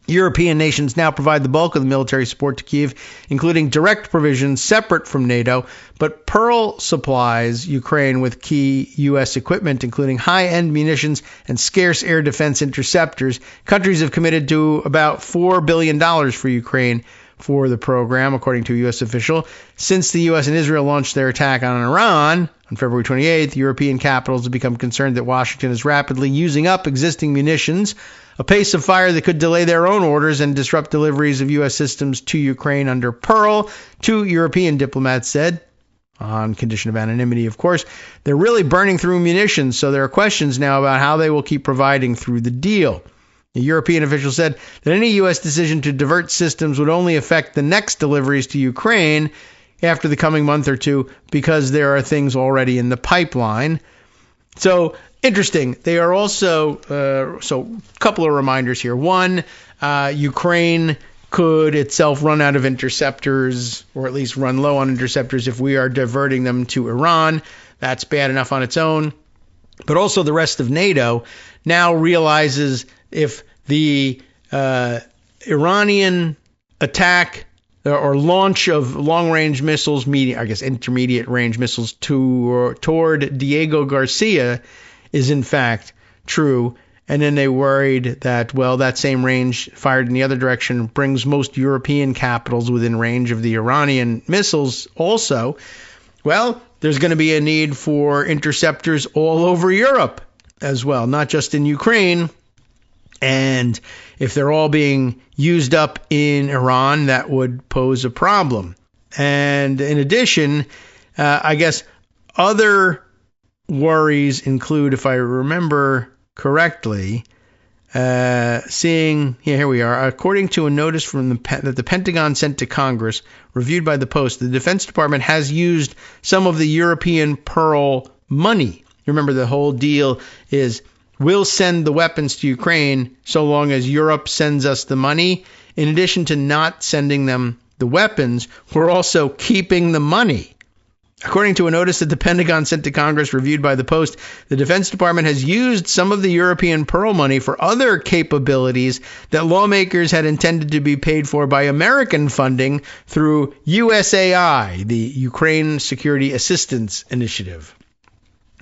European nations now provide the bulk of the military support to Kyiv, including direct provisions separate from NATO, but Pearl supplies Ukraine with key U.S. equipment, including high-end munitions and scarce air defense interceptors. Countries have committed to about $4 billion for Ukraine for the program, according to a U.S. official. Since the U.S. and Israel launched their attack on Iran on February 28th, European capitals have become concerned that Washington is rapidly using up existing munitions, a pace of fire that could delay their own orders and disrupt deliveries of U.S. systems to Ukraine under Pearl, two European diplomats said, on condition of anonymity, of course. They're really burning through munitions, so there are questions now about how they will keep providing through the deal. The European official said that any U.S. decision to divert systems would only affect the next deliveries to Ukraine after the coming month or two because there are things already in the pipeline. So, interesting. They are also, so a couple of reminders here. One, Ukraine could itself run out of interceptors, or at least run low on interceptors if we are diverting them to Iran. That's bad enough on its own. But also the rest of NATO now realizes if the Iranian attack or launch of long-range missiles, intermediate-range missiles toward Diego Garcia is in fact true, and then they worried that, well, that same range fired in the other direction brings most European capitals within range of the Iranian missiles also. Well, there's going to be a need for interceptors all over Europe as well, not just in Ukraine. And if they're all being used up in Iran, that would pose a problem. And in addition, I guess other worries include, if I remember correctly, here we are. According to a notice from that the Pentagon sent to Congress, reviewed by the Post, the Defense Department has used some of the European Pearl money. Remember, the whole deal is we'll send the weapons to Ukraine so long as Europe sends us the money. In addition to not sending them the weapons, we're also keeping the money. According to a notice that the Pentagon sent to Congress reviewed by the Post, the Defense Department has used some of the European Pearl money for other capabilities that lawmakers had intended to be paid for by American funding through USAI, the Ukraine Security Assistance Initiative.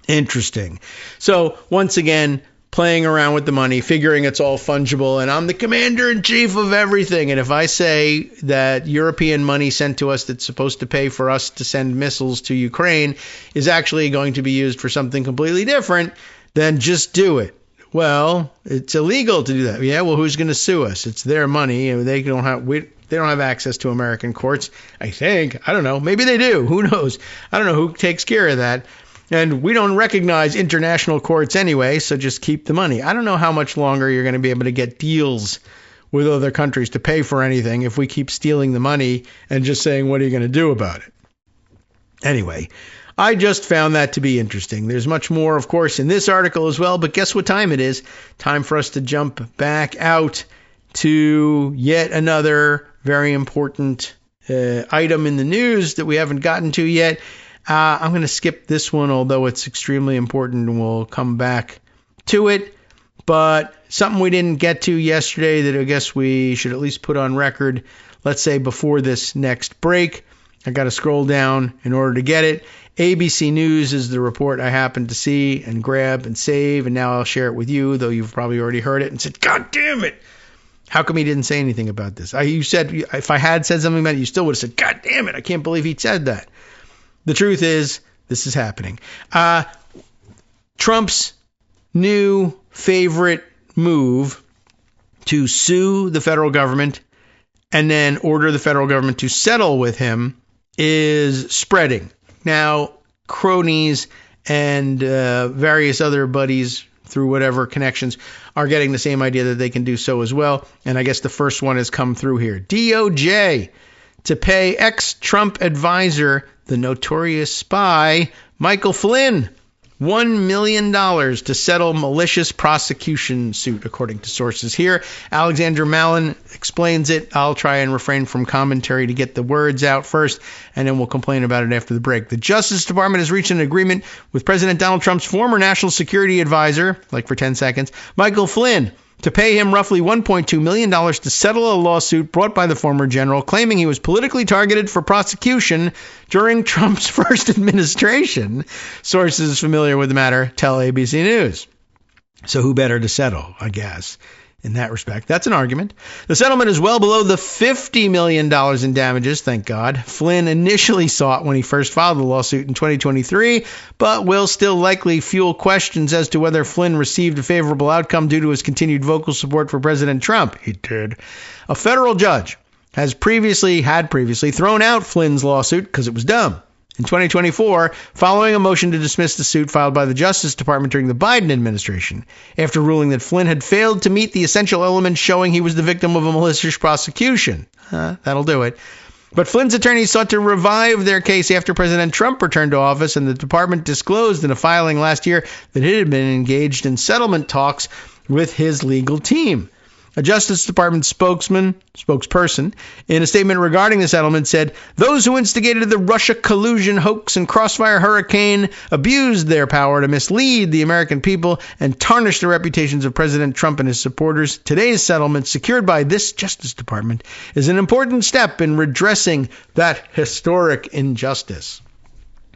Interesting. So, once again, playing around with the money, figuring it's all fungible, and I'm the commander-in-chief of everything. And if I say that European money sent to us that's supposed to pay for us to send missiles to Ukraine is actually going to be used for something completely different, then just do it. Well, it's illegal to do that. Yeah, well, who's going to sue us? It's their money. They don't have access to American courts, I think. I don't know. Maybe they do. Who knows? I don't know who takes care of that. And we don't recognize international courts anyway, so just keep the money. I don't know how much longer you're going to be able to get deals with other countries to pay for anything if we keep stealing the money and just saying, what are you going to do about it? Anyway, I just found that to be interesting. There's much more, of course, in this article as well, but guess what time it is? Time for us to jump back out to yet another very important item in the news that we haven't gotten to yet. I'm going to skip this one, although it's extremely important, and we'll come back to it. But something we didn't get to yesterday that I guess we should at least put on record, let's say before this next break, I got to scroll down in order to get it. ABC News is the report I happened to see and grab and save, and now I'll share it with you, though you've probably already heard it and said, God damn it! How come he didn't say anything about this? You said if I had said something about it, you still would have said, God damn it, I can't believe he said that. The truth is, this is happening. Trump's new favorite move to sue the federal government and then order the federal government to settle with him is spreading. Now, cronies and various other buddies through whatever connections are getting the same idea that they can do so as well. And I guess the first one has come through here. DOJ to pay ex-Trump advisor, the notorious spy, Michael Flynn, $1 million to settle malicious prosecution suit, according to sources here. Alexander Mallon explains it. I'll try and refrain from commentary to get the words out first, and then we'll complain about it after the break. The Justice Department has reached an agreement with President Donald Trump's former national security advisor, like for 10 seconds, Michael Flynn, to pay him roughly $1.2 million to settle a lawsuit brought by the former general, claiming he was politically targeted for prosecution during Trump's first administration. Sources familiar with the matter tell ABC News. So who better to settle, I guess, in that respect? That's an argument. The settlement is well below the $50 million in damages, thank God, Flynn initially sought when he first filed the lawsuit in 2023, but will still likely fuel questions as to whether Flynn received a favorable outcome due to his continued vocal support for President Trump. He did. A federal judge had previously thrown out Flynn's lawsuit because it was dumb. In 2024, following a motion to dismiss the suit filed by the Justice Department during the Biden administration, after ruling that Flynn had failed to meet the essential elements showing he was the victim of a malicious prosecution. That'll do it. But Flynn's attorneys sought to revive their case after President Trump returned to office, and the department disclosed in a filing last year that it had been engaged in settlement talks with his legal team. A Justice Department spokesperson, in a statement regarding the settlement said, those who instigated the Russia collusion hoax and crossfire hurricane abused their power to mislead the American people and tarnish the reputations of President Trump and his supporters. Today's settlement, secured by this Justice Department, is an important step in redressing that historic injustice.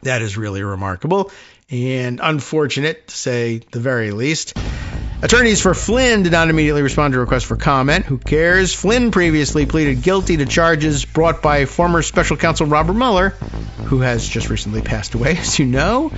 That is really remarkable and unfortunate, to say the very least. Attorneys for Flynn did not immediately respond to requests for comment. Who cares? Flynn previously pleaded guilty to charges brought by former special counsel Robert Mueller, who has just recently passed away, as you know.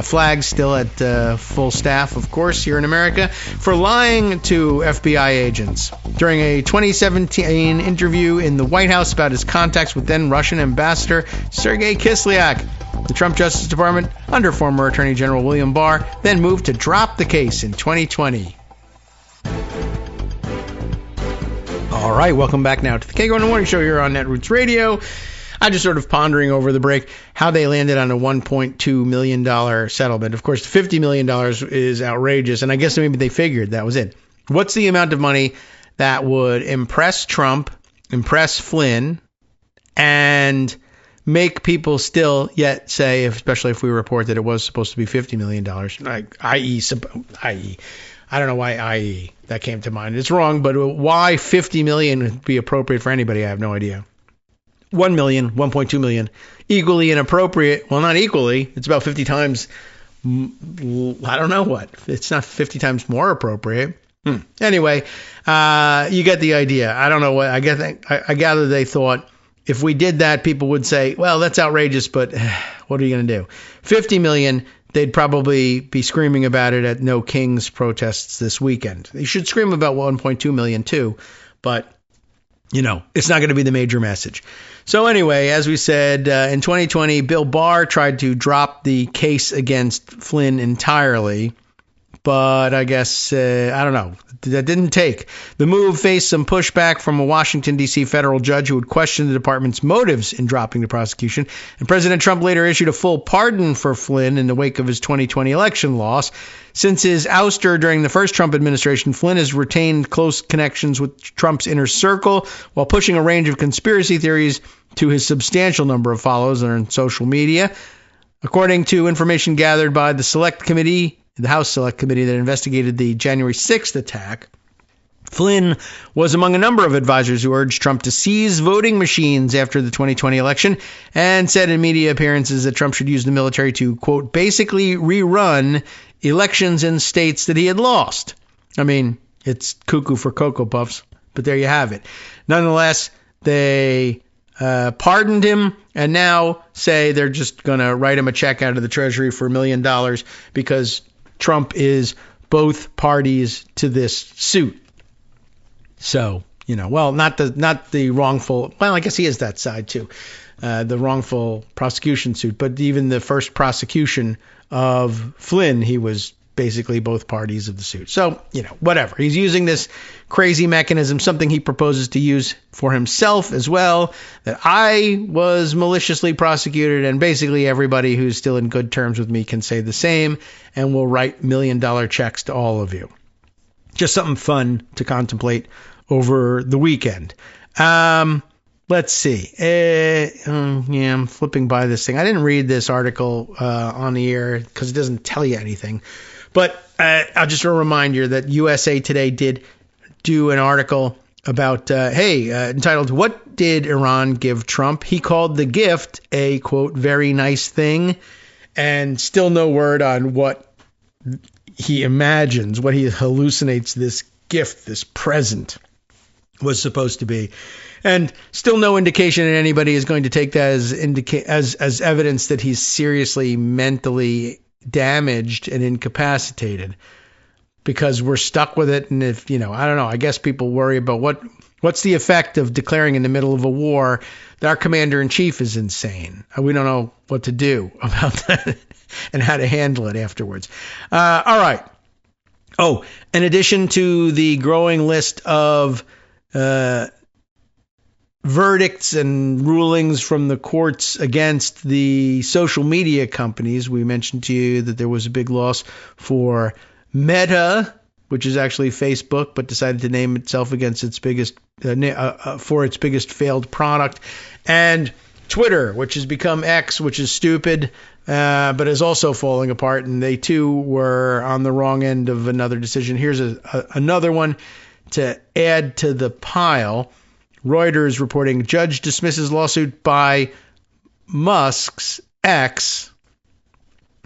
Flags still at full staff, of course, here in America, for lying to FBI agents. During a 2017 interview in the White House about his contacts with then Russian Ambassador Sergei Kislyak, the Trump Justice Department, under former Attorney General William Barr, then moved to drop the case in 2020. All right, welcome back now to the Kagro in the Morning Show here on Netroots Radio. I'm just sort of pondering over the break how they landed on a $1.2 million settlement. Of course, the $50 million is outrageous, and I guess maybe they figured that was it. What's the amount of money that would impress Trump, impress Flynn, and make people still yet say, especially if we report that it was supposed to be $50 million, i.e., I don't know why i.e. that came to mind. It's wrong, but why $50 million would be appropriate for anybody, I have no idea. 1 million, 1.2 million, equally inappropriate. Well, not equally. It's about 50 times, I don't know what. It's not 50 times more appropriate. Anyway, you get the idea. I don't know what, I gather they thought, if we did that, people would say, well, that's outrageous, but what are you going to do? 50 million, they'd probably be screaming about it at No Kings protests this weekend. They should scream about 1.2 million too, but, you know, it's not going to be the major message. So anyway, as we said, in 2020, Bill Barr tried to drop the case against Flynn entirely, but I guess, I don't know, that didn't take. The move faced some pushback from a Washington, D.C. federal judge who would question the department's motives in dropping the prosecution. And President Trump later issued a full pardon for Flynn in the wake of his 2020 election loss. Since his ouster during the first Trump administration, Flynn has retained close connections with Trump's inner circle while pushing a range of conspiracy theories to his substantial number of followers on social media. According to information gathered by the House Select Committee that investigated the January 6th attack, Flynn was among a number of advisors who urged Trump to seize voting machines after the 2020 election and said in media appearances that Trump should use the military to, quote, basically rerun elections in states that he had lost. I mean, it's cuckoo for Cocoa Puffs, but there you have it. Nonetheless, they pardoned him and now say they're just going to write him a check out of the Treasury for $1 million because Trump is both parties to this suit. So, well, not the wrongful. Well, I guess he is that side, too. The wrongful prosecution suit. But even the first prosecution of Flynn, he was basically both parties of the suit. So, whatever. He's using this crazy mechanism, something he proposes to use for himself as well, that I was maliciously prosecuted, and basically everybody who's still in good terms with me can say the same, and we'll write $1 million checks to all of you. Just something fun to contemplate over the weekend. Let's see. I'm flipping by this thing. I didn't read this article on the air because it doesn't tell you anything. But I'll just remind you that USA Today did do an article about, entitled, "What Did Iran Give Trump?" He called the gift a, quote, very nice thing, and still no word on what he imagines, what he hallucinates this gift, this present, was supposed to be. And still no indication that anybody is going to take that as evidence that he's seriously mentally damaged and incapacitated, because we're stuck with it. And if, I don't know, I guess people worry about what's the effect of declaring in the middle of a war that our commander in chief is insane. We don't know what to do about that and how to handle it afterwards. All right. Oh, in addition to the growing list of verdicts and rulings from the courts against the social media companies, we mentioned to you that there was a big loss for Meta, which is actually Facebook, but decided to name itself against its biggest for its biggest failed product, and Twitter, which has become X, which is stupid, but is also falling apart, and they too were on the wrong end of another decision. Here's another one to add to the pile. Reuters reporting judge dismisses lawsuit by Musk's ex,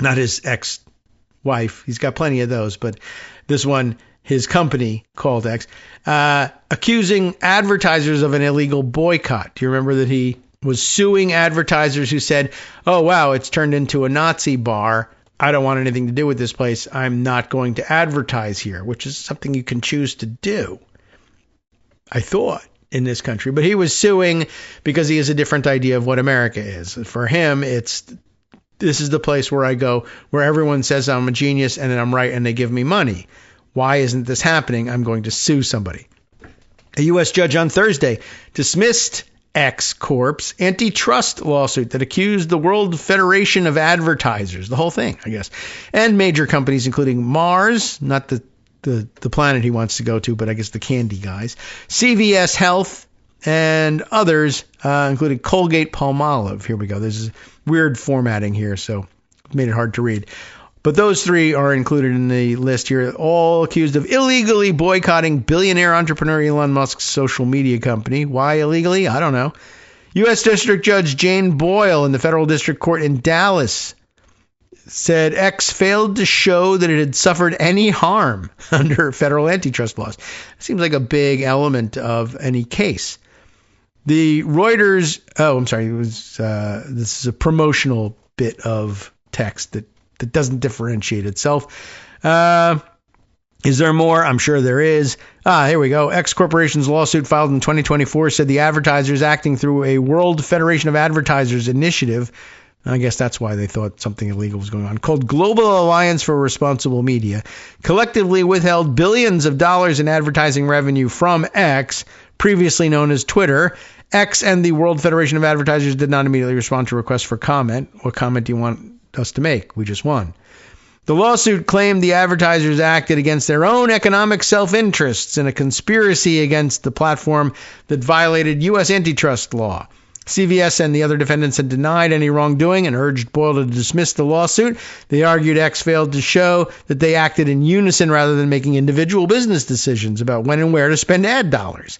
not his ex-wife. He's got plenty of those, but this one, his company called X, accusing advertisers of an illegal boycott. Do you remember that he was suing advertisers who said, oh, wow, it's turned into a Nazi bar. I don't want anything to do with this place. I'm not going to advertise here, which is something you can choose to do, I thought, in this country. But he was suing because he has a different idea of what America is. For him, this is the place where I go, where everyone says I'm a genius and that I'm right and they give me money. Why isn't this happening? I'm going to sue somebody. A U.S. judge on Thursday dismissed X Corp's antitrust lawsuit that accused the World Federation of Advertisers, the whole thing, I guess, and major companies including Mars, not the planet he wants to go to, but I guess the candy guys, CVS Health, and others, including Colgate-Palmolive. Here we go. There's weird formatting here, so it made it hard to read. But those three are included in the list here, all accused of illegally boycotting billionaire entrepreneur Elon Musk's social media company. Why illegally? I don't know. U.S. District Judge Jane Boyle in the Federal District Court in Dallas said X failed to show that it had suffered any harm under federal antitrust laws. Seems like a big element of any case. The Reuters, this is a promotional bit of text that doesn't differentiate itself. Is there more? I'm sure there is. Here we go. X Corporation's lawsuit filed in 2024 said the advertisers acting through a World Federation of Advertisers initiative, I guess that's why they thought something illegal was going on, called Global Alliance for Responsible Media, collectively withheld billions of dollars in advertising revenue from X, previously known as Twitter. X and the World Federation of Advertisers did not immediately respond to requests for comment. What comment do you want us to make? We just won. The lawsuit claimed the advertisers acted against their own economic self-interests in a conspiracy against the platform that violated U.S. antitrust law. CVS and the other defendants had denied any wrongdoing and urged Boyle to dismiss the lawsuit. They argued X failed to show that they acted in unison rather than making individual business decisions about when and where to spend ad dollars.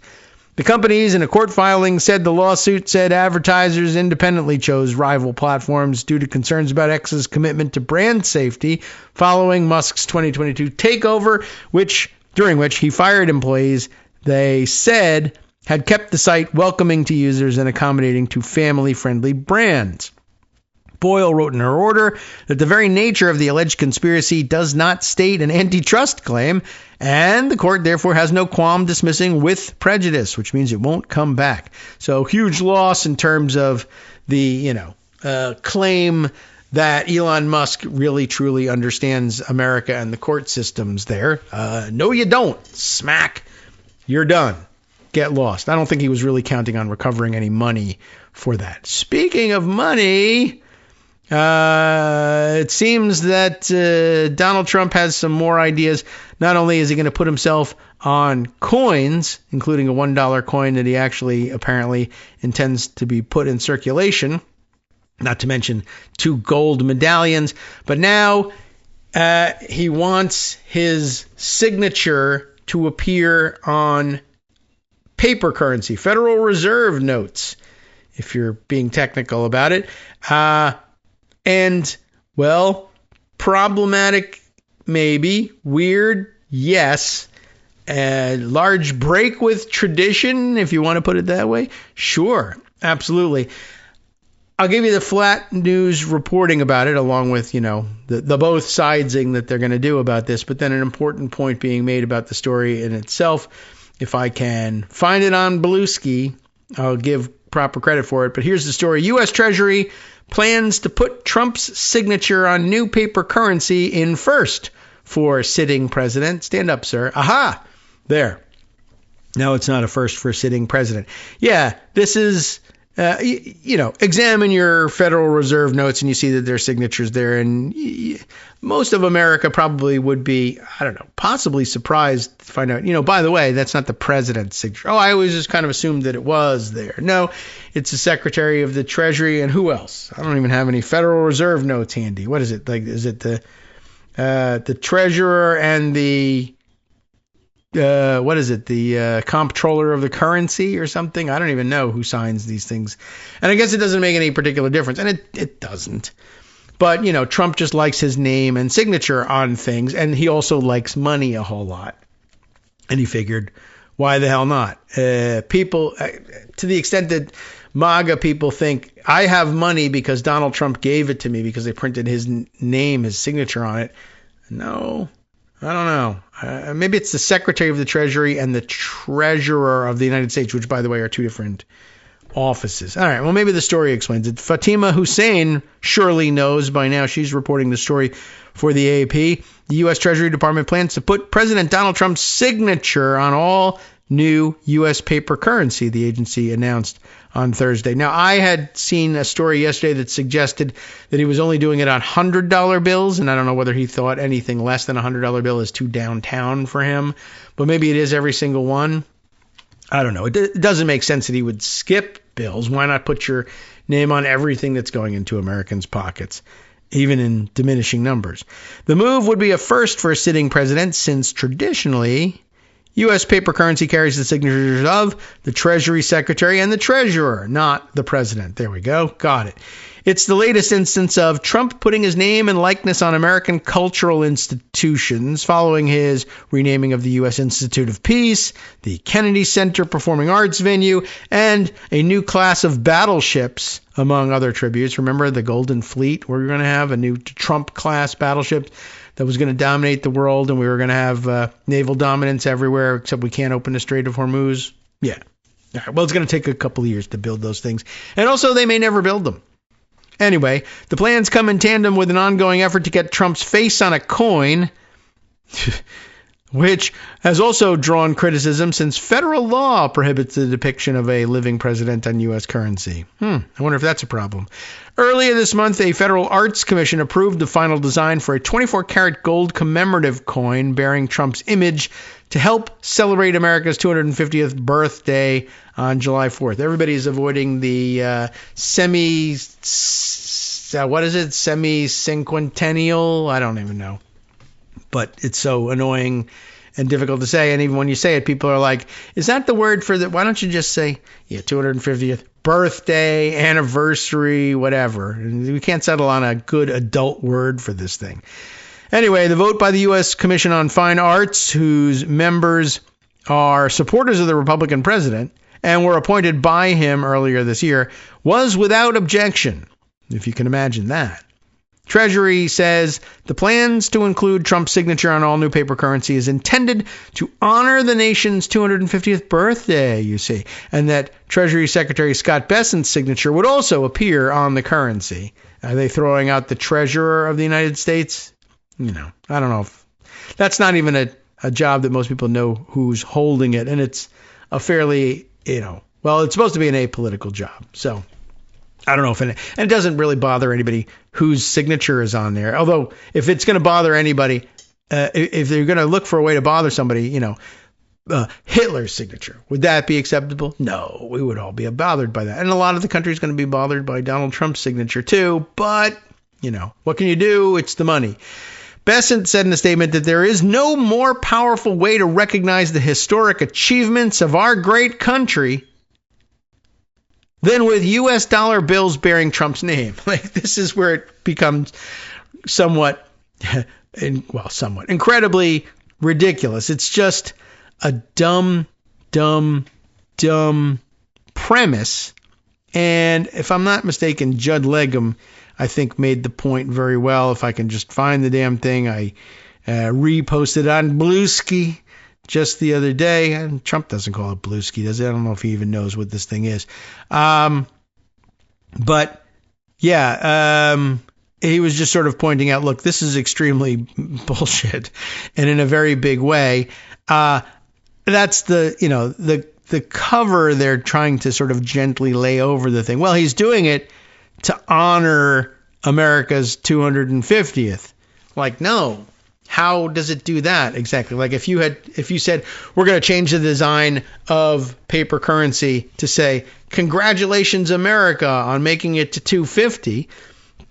The companies in a court filing said the lawsuit said advertisers independently chose rival platforms due to concerns about X's commitment to brand safety following Musk's 2022 takeover, during which he fired employees they said had kept the site welcoming to users and accommodating to family-friendly brands. Boyle wrote in her order that the very nature of the alleged conspiracy does not state an antitrust claim, and the court therefore has no qualm dismissing with prejudice, which means it won't come back. So huge loss in terms of the, claim that Elon Musk really truly understands America and the court systems there. No, you don't. Smack. You're done. Get lost. I don't think he was really counting on recovering any money for that. Speaking of money, it seems that Donald Trump has some more ideas. Not only is he going to put himself on coins, including a $1 coin that he actually apparently intends to be put in circulation, not to mention 2 gold medallions, but now he wants his signature to appear on paper currency, Federal Reserve notes, if you're being technical about it. And, well, problematic, maybe. Weird, yes. Large break with tradition, if you want to put it that way. Sure, absolutely. I'll give you the flat news reporting about it, along with, the both sidesing that they're going to do about this. But then an important point being made about the story in itself. If I can find it on Belusky, I'll give proper credit for it. But here's the story. U.S. Treasury plans to put Trump's signature on new paper currency in first for sitting president. Stand up, sir. Aha! There. No, it's not a first for sitting president. Yeah, this is, examine your Federal Reserve notes and you see that there are signatures there. And most of America probably would be, possibly surprised to find out, by the way, that's not the president's signature. Oh, I always just kind of assumed that it was there. No, it's the Secretary of the Treasury and who else? I don't even have any Federal Reserve notes handy. What is it? Like, is it the Treasurer and the the comptroller of the currency or something? I don't even know who signs these things. And I guess it doesn't make any particular difference. And it doesn't. But, Trump just likes his name and signature on things. And he also likes money a whole lot. And he figured, why the hell not? People, to the extent that MAGA people think I have money because Donald Trump gave it to me because they printed his name, his signature on it. No, I don't know. Maybe it's the Secretary of the Treasury and the Treasurer of the United States, which, by the way, are 2 different offices. All right, well, maybe the story explains it. Fatima Hussein surely knows by now. She's reporting the story for the AP. The U.S. Treasury Department plans to put President Donald Trump's signature on all new U.S. paper currency, the agency announced on Thursday. Now, I had seen a story yesterday that suggested that he was only doing it on $100 bills, and I don't know whether he thought anything less than a $100 bill is too downtown for him, but maybe it is every single one. I don't know. It doesn't make sense that he would skip bills. Why not put your name on everything that's going into Americans' pockets, even in diminishing numbers? The move would be a first for a sitting president since traditionally U.S. paper currency carries the signatures of the Treasury Secretary and the Treasurer, not the President. There we go. Got it. It's the latest instance of Trump putting his name and likeness on American cultural institutions following his renaming of the U.S. Institute of Peace, the Kennedy Center Performing Arts venue, and a new class of battleships, among other tributes. Remember the Golden Fleet? We're going to have a new Trump-class battleship that was going to dominate the world, and we were going to have naval dominance everywhere, except we can't open the Strait of Hormuz. Yeah. All right. Well, it's going to take a couple of years to build those things. And also, they may never build them. Anyway, the plans come in tandem with an ongoing effort to get Trump's face on a coin. which has also drawn criticism since federal law prohibits the depiction of a living president on U.S. currency. I wonder if that's a problem. Earlier this month, a federal arts commission approved the final design for a 24-karat gold commemorative coin bearing Trump's image to help celebrate America's 250th birthday on July 4th. Everybody's avoiding the semi-cinquentennial? I don't even know. But it's so annoying and difficult to say. And even when you say it, people are like, is that the word for that? Why don't you just say, 250th birthday, anniversary, whatever. And we can't settle on a good adult word for this thing. Anyway, the vote by the U.S. Commission on Fine Arts, whose members are supporters of the Republican president and were appointed by him earlier this year, was without objection, if you can imagine that. Treasury says the plans to include Trump's signature on all new paper currency is intended to honor the nation's 250th birthday, you see, and that Treasury Secretary Scott Bessent's signature would also appear on the currency. Are they throwing out the Treasurer of the United States? I don't know. That's not even a job that most people know who's holding it, and it's a fairly, it's supposed to be an apolitical job, so I don't know if and it doesn't really bother anybody whose signature is on there. Although if it's going to bother anybody, if they're going to look for a way to bother somebody, Hitler's signature, would that be acceptable? No, we would all be bothered by that. And a lot of the country is going to be bothered by Donald Trump's signature too. But, what can you do? It's the money. Bessent said in a statement that there is no more powerful way to recognize the historic achievements of our great country than with U.S. dollar bills bearing Trump's name. This is where it becomes somewhat incredibly ridiculous. It's just a dumb premise. And if I'm not mistaken, Judd Legum, I think, made the point very well. If I can just find the damn thing, I reposted on Bluesky just the other day. And Trump doesn't call it Bluesky, does he? I don't know if he even knows what this thing is. He was just sort of pointing out, look, this is extremely bullshit, and in a very big way. That's the cover they're trying to sort of gently lay over the thing. Well, he's doing it to honor America's 250th. No. How does it do that exactly? If you said we're going to change the design of paper currency to say congratulations America on making it to 250,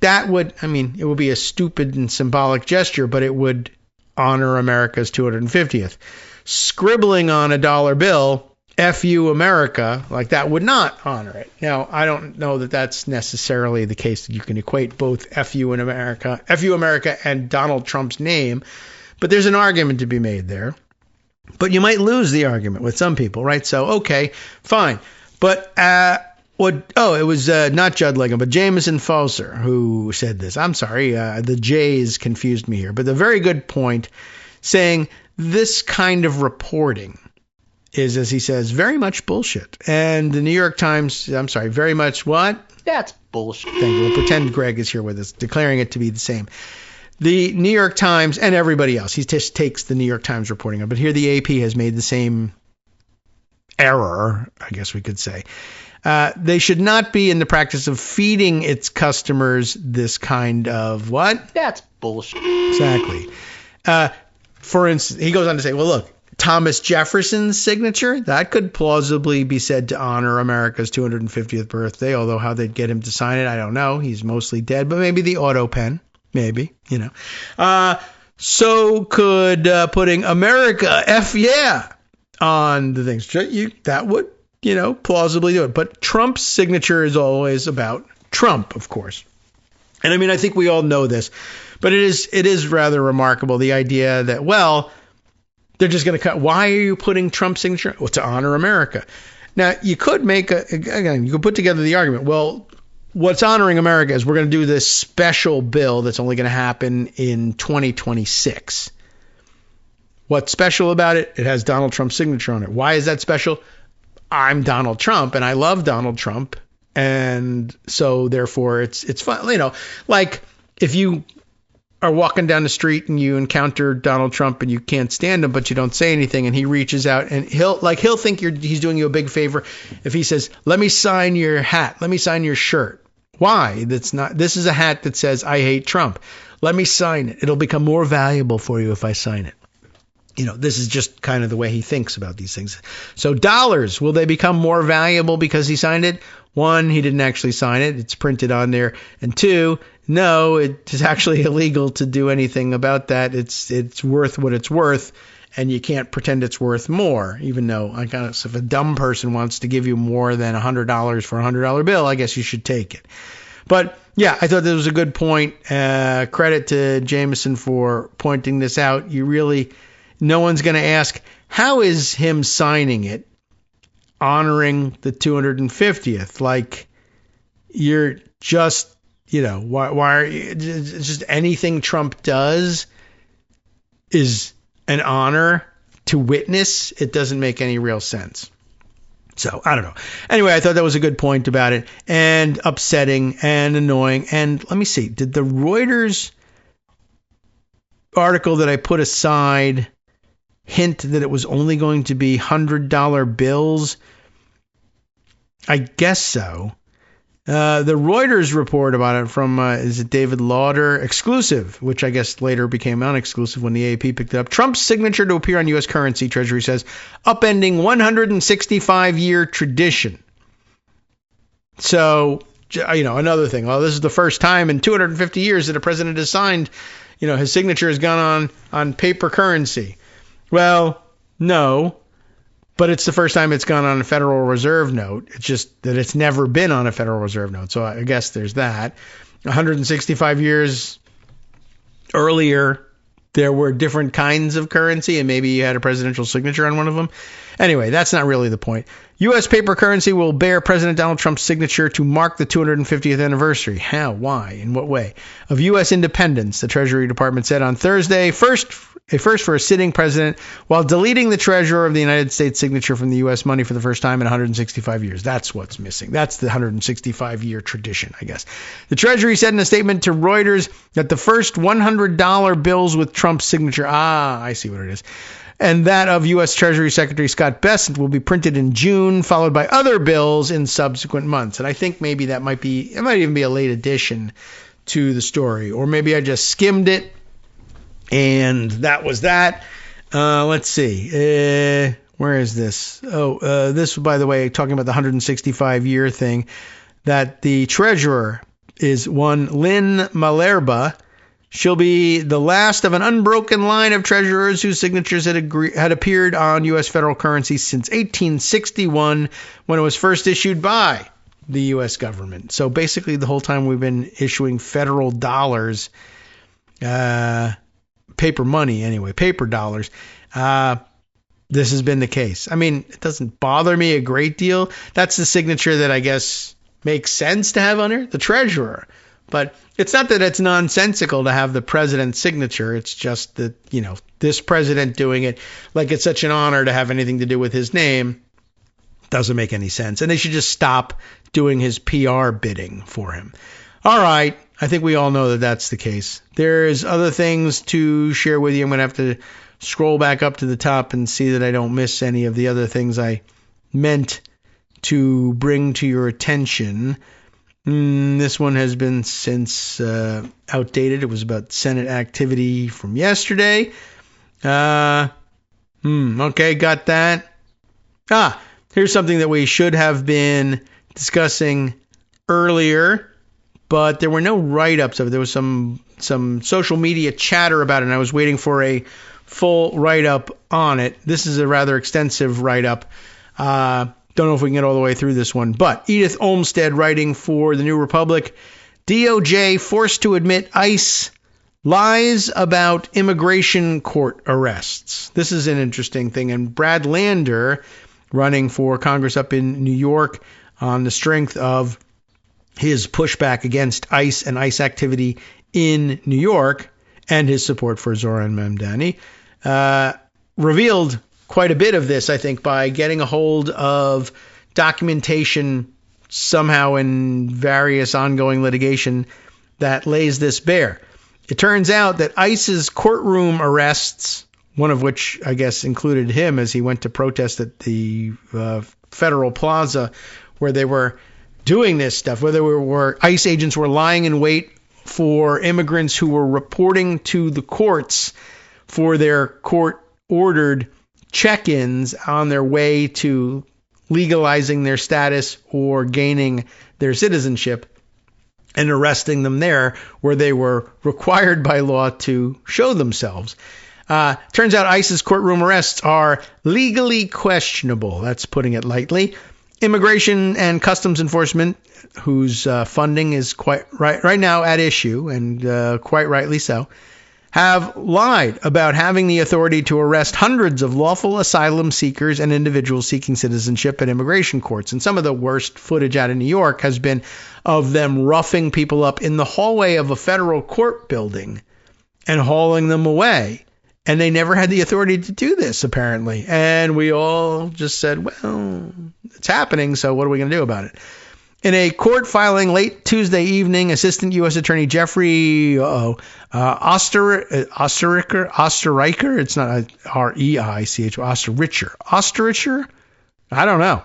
that would, it would be a stupid and symbolic gesture, but it would honor America's 250th. Scribbling on a dollar bill, F you America, that would not honor it. Now, I don't know that that's necessarily the case that you can equate both F you America and Donald Trump's name, but there's an argument to be made there. But you might lose the argument with some people, right? So, okay, fine. But it was not Judd Legum, but Jameson Foser who said this. I'm sorry, the J's confused me here, but a very good point, saying this kind of reporting is, as he says, very much bullshit. And the New York Times, very much what? That's bullshit. Thank you. We'll pretend Greg is here with us, declaring it to be the same. The New York Times and everybody else, he just takes the New York Times reporting on. But here the AP has made the same error, I guess we could say. They should not be in the practice of feeding its customers this kind of what? That's bullshit. Exactly. For instance, he goes on to say, well, look, Thomas Jefferson's signature, that could plausibly be said to honor America's 250th birthday, although how they'd get him to sign it, I don't know. He's mostly dead, but maybe the auto pen, maybe, So could putting America, F yeah, on the things. That would, plausibly do it. But Trump's signature is always about Trump, of course. And I think we all know this, but it is rather remarkable, the idea that, well, they're just going to cut. Why are you putting Trump's signature? Well, to honor America. Now, you could you could put together the argument. Well, what's honoring America is we're going to do this special bill that's only going to happen in 2026. What's special about it? It has Donald Trump's signature on it. Why is that special? I'm Donald Trump, and I love Donald Trump, and so therefore it's fun. If you are walking down the street and you encounter Donald Trump and you can't stand him, but you don't say anything, and he reaches out and he'll think he's doing you a big favor if he says, "Let me sign your hat. Let me sign your shirt." Why? This is a hat that says, "I hate Trump. Let me sign it. It'll become more valuable for you if I sign it." This is just kind of the way he thinks about these things. So dollars, will they become more valuable because he signed it? One, he didn't actually sign it. It's printed on there. And two, no, it is actually illegal to do anything about that. It's worth what it's worth, and you can't pretend it's worth more, even though if a dumb person wants to give you more than $100 for a $100 bill, I guess you should take it. But yeah, I thought that was a good point. Credit to Jameson for pointing this out. No one's going to ask, how is him signing it honoring the 250th? Like, you're just, why are you, just anything Trump does is an honor to witness? It doesn't make any real sense. So, I don't know. Anyway, I thought that was a good point about it, and upsetting and annoying. And let me see, did the Reuters article that I put aside hint that it was only going to be $100 bills? I guess so. The Reuters report about it from, is it David Lauder? Exclusive, which I guess later became non-exclusive when the AP picked it up. Trump's signature to appear on U.S. currency, Treasury says, upending 165-year tradition. So, another thing. Well, this is the first time in 250 years that a president has signed, his signature has gone on paper currency. Well, no, but it's the first time it's gone on a Federal Reserve note. It's just that it's never been on a Federal Reserve note. So I guess there's that. 165 years earlier, there were different kinds of currency, and maybe you had a presidential signature on one of them. Anyway, that's not really the point. U.S. paper currency will bear President Donald Trump's signature to mark the 250th anniversary. How? Why? In what way? Of U.S. independence, the Treasury Department said on Thursday, a first for a sitting president, while deleting the Treasurer of the United States signature from the U.S. money for the first time in 165 years. That's what's missing. That's the 165-year tradition, I guess. The Treasury said in a statement to Reuters that the first $100 bills with Trump's signature, I see what it is, and that of U.S. Treasury Secretary Scott Bessent will be printed in June, followed by other bills in subsequent months. And I think maybe it might even be a late addition to the story, or maybe I just skimmed it and that was that. Let's see. Where is this? This, by the way, talking about the 165-year thing, that the treasurer is one Lynn Malerba. She'll be the last of an unbroken line of treasurers whose signatures had appeared on U.S. federal currency since 1861, when it was first issued by the U.S. government. So basically, the whole time we've been issuing federal dollars, paper money anyway, paper dollars, this has been the case. I mean, it doesn't bother me a great deal. That's the signature that I guess makes sense to have under the treasurer. But it's not that it's nonsensical to have the president's signature. It's just that, this president doing it like it's such an honor to have anything to do with his name doesn't make any sense. And they should just stop doing his PR bidding for him. All right. I think we all know that that's the case. There's other things to share with you. I'm going to have to scroll back up to the top and see that I don't miss any of the other things I meant to bring to your attention. This one has been since outdated. It was about Senate activity from yesterday. Okay, got that. Here's something that we should have been discussing earlier, but there were no write-ups of it. There was some social media chatter about it, and I was waiting for a full write-up on it. This is a rather extensive write-up. Don't know if we can get all the way through this one, but Edith Olmstead writing for the New Republic, DOJ forced to admit ICE lies about immigration court arrests. This is an interesting thing. And Brad Lander running for Congress up in New York on the strength of his pushback against ICE and ICE activity in New York and his support for Zoran Mamdani, revealed quite a bit of this, I think, by getting a hold of documentation somehow in various ongoing litigation that lays this bare. It turns out that ICE's courtroom arrests, one of which I guess included him as he went to protest at the Federal Plaza where they were doing this stuff, where ICE agents were lying in wait for immigrants who were reporting to the courts for their court-ordered check-ins on their way to legalizing their status or gaining their citizenship, and arresting them there where they were required by law to show themselves. Turns out ICE's courtroom arrests are legally questionable. That's putting it lightly. Immigration and Customs Enforcement, whose funding is quite right now at issue, and quite rightly so, have lied about having the authority to arrest hundreds of lawful asylum seekers and individuals seeking citizenship at immigration courts. And some of the worst footage out of New York has been of them roughing people up in the hallway of a federal court building and hauling them away. And they never had the authority to do this, apparently. And we all just said, well, it's happening, so what are we going to do about it? In a court filing late Tuesday evening, Assistant U.S. Attorney Jeffrey Osterreicher, it's not R-E-I-C-H, Osterreicher? I don't know.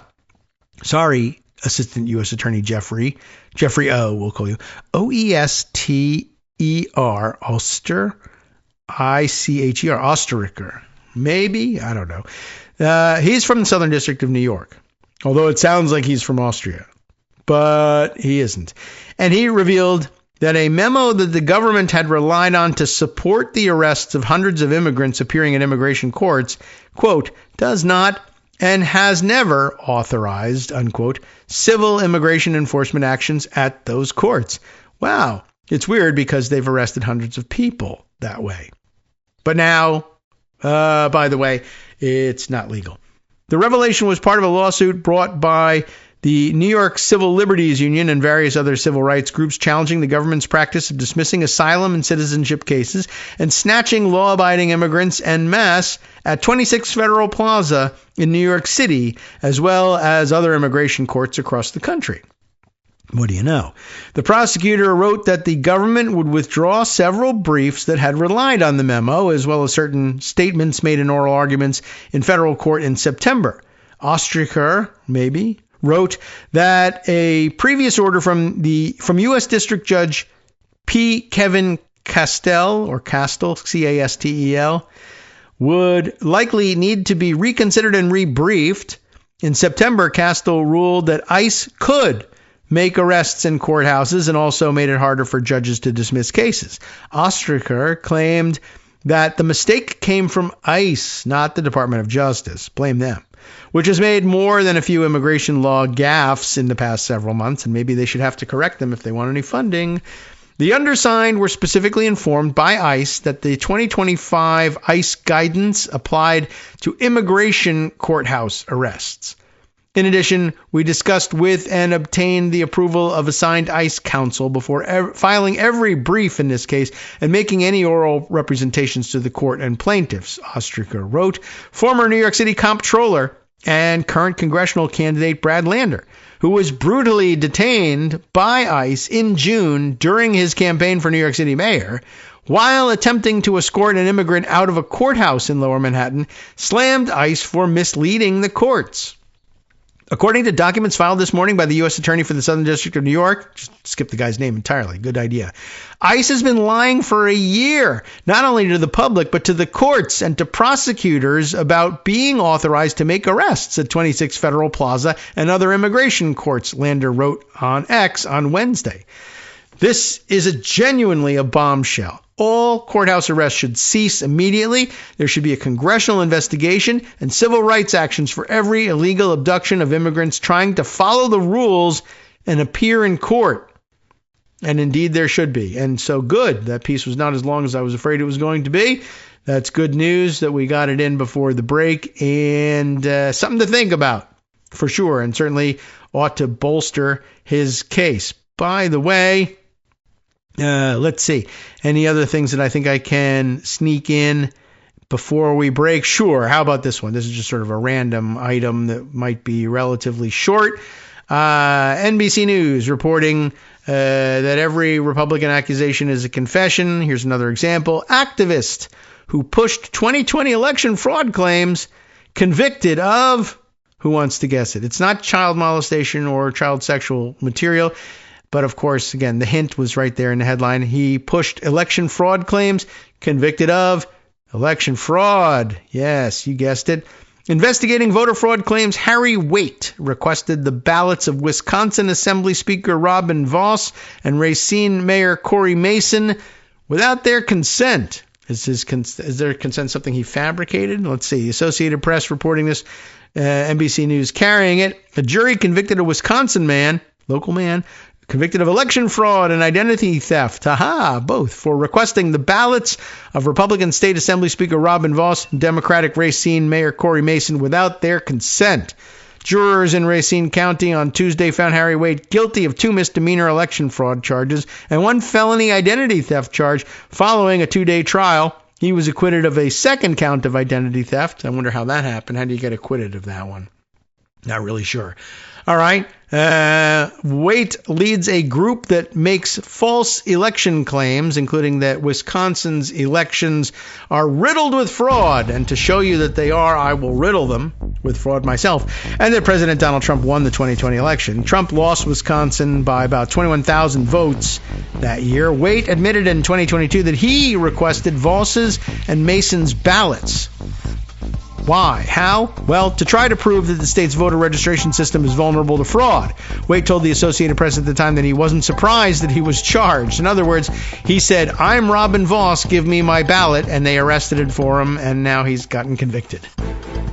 Sorry, Assistant U.S. Attorney Jeffrey O, we'll call you, O-E-S-T-E-R, I-C-H-E-R, Osterreicher. Maybe? I don't know. He's from the Southern District of New York, although it sounds like he's from Austria. But he isn't. And he revealed that a memo that the government had relied on to support the arrests of hundreds of immigrants appearing in immigration courts, quote, does not and has never authorized, unquote, civil immigration enforcement actions at those courts. Wow. It's weird because they've arrested hundreds of people that way. But now, by the way, it's not legal. The revelation was part of a lawsuit brought by the New York Civil Liberties Union and various other civil rights groups challenging the government's practice of dismissing asylum and citizenship cases and snatching law-abiding immigrants en masse at 26 Federal Plaza in New York City, as well as other immigration courts across the country. What do you know? The prosecutor wrote that the government would withdraw several briefs that had relied on the memo, as well as certain statements made in oral arguments in federal court in September. Osterreicher, maybe, wrote that a previous order from U.S. District Judge P. Kevin Castel, C-A-S-T-E-L, would likely need to be reconsidered and rebriefed. In September, Castel ruled that ICE could make arrests in courthouses and also made it harder for judges to dismiss cases. Osterreicher claimed that the mistake came from ICE, not the Department of Justice. Blame them. Which has made more than a few immigration law gaffes in the past several months, and maybe they should have to correct them if they want any funding. The undersigned were specifically informed by ICE that the 2025 ICE guidance applied to immigration courthouse arrests. In addition, we discussed with and obtained the approval of assigned ICE counsel before filing every brief in this case and making any oral representations to the court and plaintiffs, Osterreicher wrote. Former New York City comptroller and current congressional candidate Brad Lander, who was brutally detained by ICE in June during his campaign for New York City mayor, while attempting to escort an immigrant out of a courthouse in Lower Manhattan, slammed ICE for misleading the courts. According to documents filed this morning by the U.S. Attorney for the Southern District of New York, just skip the guy's name entirely, good idea, ICE has been lying for a year, not only to the public, but to the courts and to prosecutors about being authorized to make arrests at 26 Federal Plaza and other immigration courts, Lander wrote on X on Wednesday. This is genuinely a bombshell. All courthouse arrests should cease immediately. There should be a congressional investigation and civil rights actions for every illegal abduction of immigrants trying to follow the rules and appear in court. And indeed there should be. And so good. That piece was not as long as I was afraid it was going to be. That's good news that we got it in before the break, and something to think about for sure, and certainly ought to bolster his case. By the way, let's see. Any other things that I think I can sneak in before we break? Sure. How about this one? This is just sort of a random item that might be relatively short. NBC News reporting that every Republican accusation is a confession. Here's another example. Activist who pushed 2020 election fraud claims convicted of, who wants to guess it? It's not child molestation or child sexual material. But of course, again, the hint was right there in the headline. He pushed election fraud claims, convicted of election fraud. Yes, you guessed it. Investigating voter fraud claims, Harry Waite requested the ballots of Wisconsin Assembly Speaker Robin Vos and Racine Mayor Corey Mason without their consent. Is their consent something he fabricated? Let's see. Associated Press reporting this. NBC News carrying it. A jury convicted a Wisconsin man, local man, convicted of election fraud and identity theft, both, for requesting the ballots of Republican State Assembly Speaker Robin Vos and Democratic Racine Mayor Corey Mason without their consent. Jurors in Racine County on Tuesday found Harry Waite guilty of 2 misdemeanor election fraud charges and 1 felony identity theft charge following a 2-day trial. He was acquitted of a second count of identity theft. I wonder how that happened. How do you get acquitted of that one? Not really sure. All right. Waite leads a group that makes false election claims, including that Wisconsin's elections are riddled with fraud. And to show you that they are, I will riddle them with fraud myself. And that President Donald Trump won the 2020 election. Trump lost Wisconsin by about 21,000 votes that year. Waite admitted in 2022 that he requested Vos's and Mason's ballots. Why? How? Well, to try to prove that the state's voter registration system is vulnerable to fraud. Waite told the Associated Press at the time that he wasn't surprised that he was charged. In other words, he said, I'm Robin Vos, give me my ballot, and they arrested it for him, and now he's gotten convicted.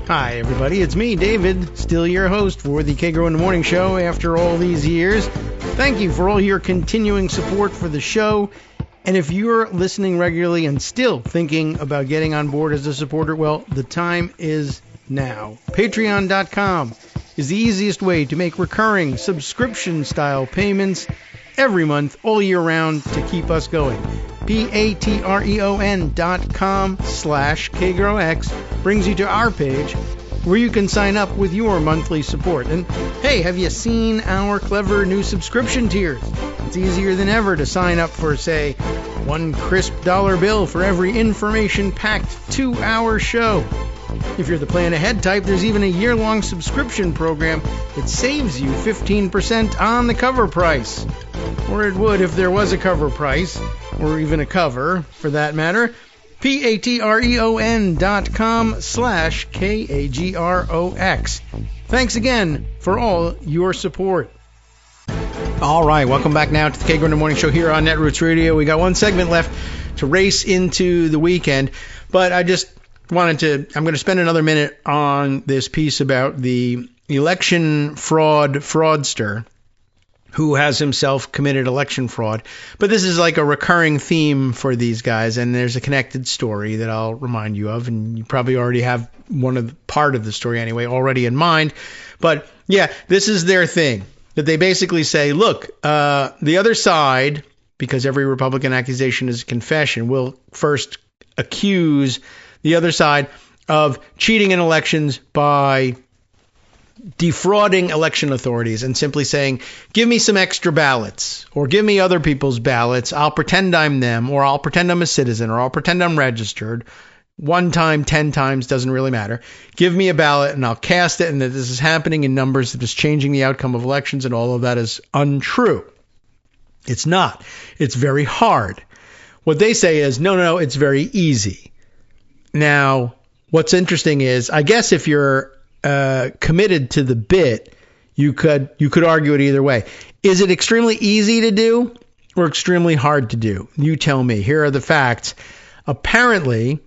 Hi, everybody. It's me, David, still your host for the Kagro in the Morning Show after all these years. Thank you for all your continuing support for the show. And if you're listening regularly and still thinking about getting on board as a supporter, well, the time is now. Patreon.com is the easiest way to make recurring subscription-style payments every month, all year round, to keep us going. patreon.com/KagroX brings you to our page where you can sign up with your monthly support. And hey, have you seen our clever new subscription tiers? It's easier than ever to sign up for, say, $1 crisp bill for every information-packed 2-hour show. If you're the plan ahead type, there's even a year-long subscription program that saves you 15% on the cover price. Or it would if there was a cover price, or even a cover, for that matter. patreon.com/KAGROX. Thanks again for all your support. All right, welcome back now to the Kagro in the Morning Show here on Netroots Radio. We got one segment left to race into the weekend, but I just I'm going to spend another minute on this piece about the election fraudster who has himself committed election fraud. But this is like a recurring theme for these guys, and there's a connected story that I'll remind you of, and you probably already have part of the story anyway already in mind. But yeah, this is their thing, that they basically say, look, the other side, because every Republican accusation is a confession, will first accuse the other side of cheating in elections by defrauding election authorities and simply saying, give me some extra ballots, or give me other people's ballots. I'll pretend I'm them, or I'll pretend I'm a citizen, or I'll pretend I'm registered. 1 time, 10 times, doesn't really matter. Give me a ballot and I'll cast it, and that this is happening in numbers that is changing the outcome of elections, and all of that is untrue. It's not. It's very hard. What they say is, no, it's very easy. Now, what's interesting is, I guess if you're committed to the bit, you could argue it either way. Is it extremely easy to do or extremely hard to do? You tell me. Here are the facts. Apparently,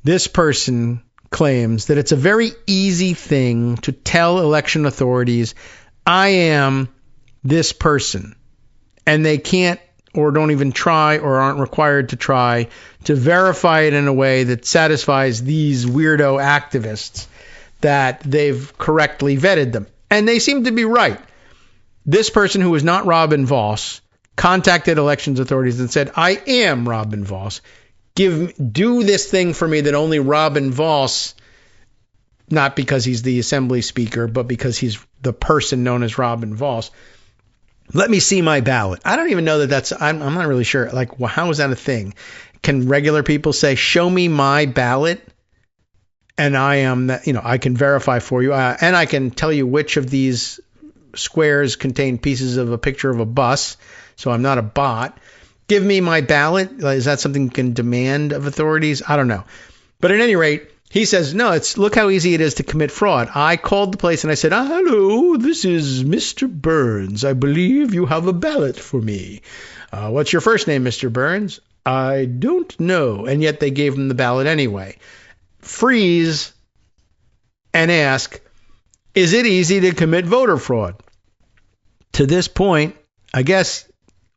this person claims that it's a very easy thing to tell election authorities, I am this person, and they can't or don't even try or aren't required to try to verify it in a way that satisfies these weirdo activists that they've correctly vetted them. And they seem to be right. This person, who is not Robin Vos, contacted elections authorities and said, I am Robin Vos. Do this thing for me that only Robin Vos not because he's the assembly speaker, but because he's the person known as Robin Voss. Let me see my ballot. I don't even know I'm not really sure. Like, well, how is that a thing? Can regular people say, show me my ballot? And I can verify for you. And I can tell you which of these squares contain pieces of a picture of a bus. So I'm not a bot. Give me my ballot. Is that something you can demand of authorities? I don't know. But at any rate, he says, no, look how easy it is to commit fraud. I called the place and I said, hello, this is Mr. Burns. I believe you have a ballot for me. What's your first name, Mr. Burns? I don't know. And yet they gave him the ballot anyway. Freeze and ask, is it easy to commit voter fraud? To this point, I guess,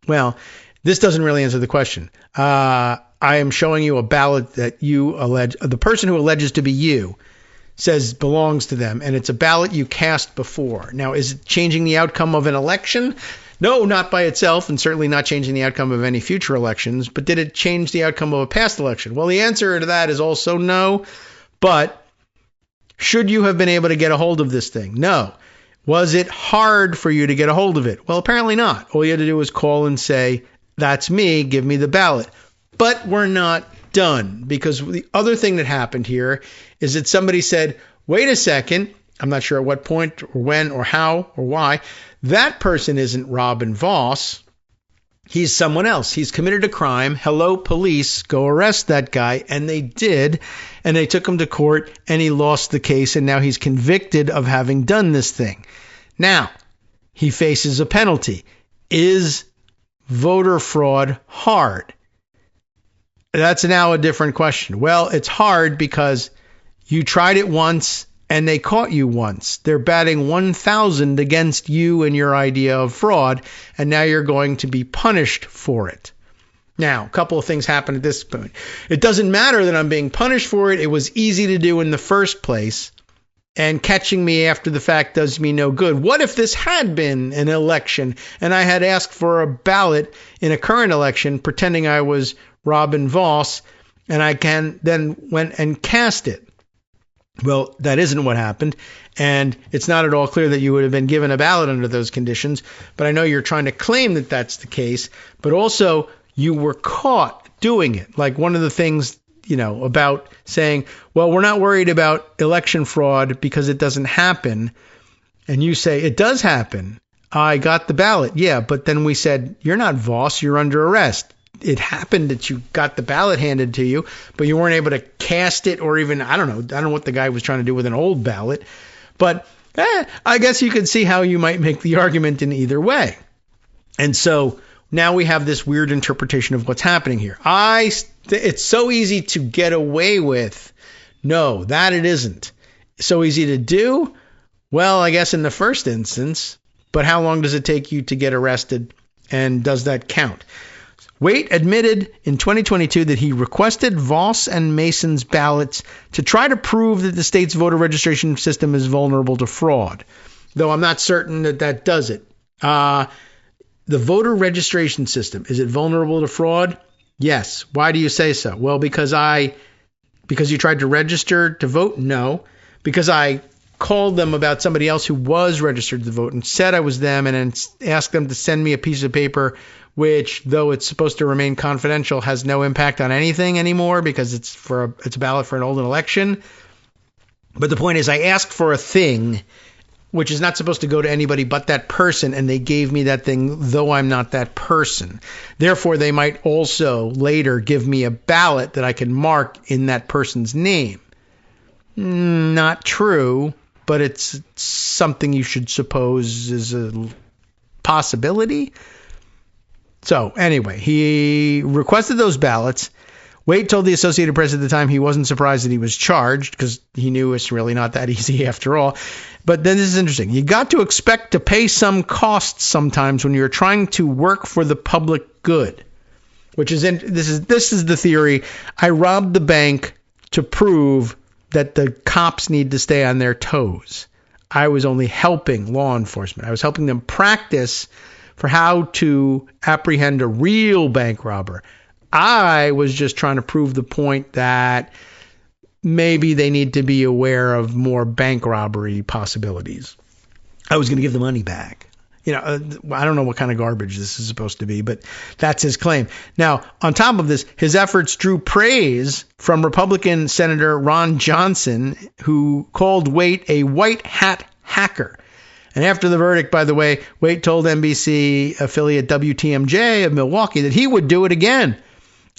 well, this doesn't really answer the question. I am showing you a ballot that the person who alleges to be you says belongs to them, and it's a ballot you cast before. Now, is it changing the outcome of an election? No, not by itself, and certainly not changing the outcome of any future elections, but did it change the outcome of a past election? Well, the answer to that is also no, but should you have been able to get a hold of this thing? No. Was it hard for you to get a hold of it? Well, apparently not. All you had to do was call and say, that's me, give me the ballot. But we're not done, because the other thing that happened here is that somebody said, wait a second, I'm not sure at what point or when or how or why, that person isn't Robin Voss. He's someone else. He's committed a crime. Hello, police, go arrest that guy. And they did. And they took him to court and he lost the case. And now he's convicted of having done this thing. Now, he faces a penalty. Is voter fraud hard? That's now a different question. Well, it's hard because you tried it once and they caught you once. They're batting 1,000 against you and your idea of fraud, and now you're going to be punished for it. Now, a couple of things happen at this point. It doesn't matter that I'm being punished for it. It was easy to do in the first place, and catching me after the fact does me no good. What if this had been an election and I had asked for a ballot in a current election pretending I was Robin Voss, and I then went and cast it? Well, that isn't what happened, and it's not at all clear that you would have been given a ballot under those conditions, but I know you're trying to claim that that's the case, but also you were caught doing it. Like one of the things, about saying, well, we're not worried about election fraud because it doesn't happen, and you say, it does happen. I got the ballot. Yeah, but then we said, you're not Voss, you're under arrest. It happened that you got the ballot handed to you, but you weren't able to cast it, or even, I don't know what the guy was trying to do with an old ballot. But I guess you could see how you might make the argument in either way. And so now we have this weird interpretation of what's happening here. It's so easy to get away with. No, that it isn't. So easy to do? Well, I guess in the first instance, but how long does it take you to get arrested, and does that count? Waite admitted in 2022 that he requested Voss and Mason's ballots to try to prove that the state's voter registration system is vulnerable to fraud, though I'm not certain that does it. The voter registration system, is it vulnerable to fraud? Yes. Why do you say so? Well, because you tried to register to vote? No. Because I called them about somebody else who was registered to vote and said I was them, and then asked them to send me a piece of paper which, though it's supposed to remain confidential, has no impact on anything anymore because it's a ballot for an old election. But the point is, I asked for a thing which is not supposed to go to anybody but that person, and they gave me that thing, though I'm not that person. Therefore, they might also later give me a ballot that I can mark in that person's name. Not true, but it's something you should suppose is a possibility. So anyway, he requested those ballots. Waite told the Associated Press at the time he wasn't surprised that he was charged because he knew it's really not that easy after all. But then this is interesting. You got to expect to pay some costs sometimes when you're trying to work for the public good, which is this is the theory. I robbed the bank to prove that the cops need to stay on their toes. I was only helping law enforcement. I was helping them practice for how to apprehend a real bank robber. I was just trying to prove the point that maybe they need to be aware of more bank robbery possibilities. I was going to give the money back. I don't know what kind of garbage this is supposed to be, but that's his claim. Now, on top of this, his efforts drew praise from Republican Senator Ron Johnson, who called Waite a white hat hacker. And after the verdict, by the way, Waite told NBC affiliate WTMJ of Milwaukee that he would do it again.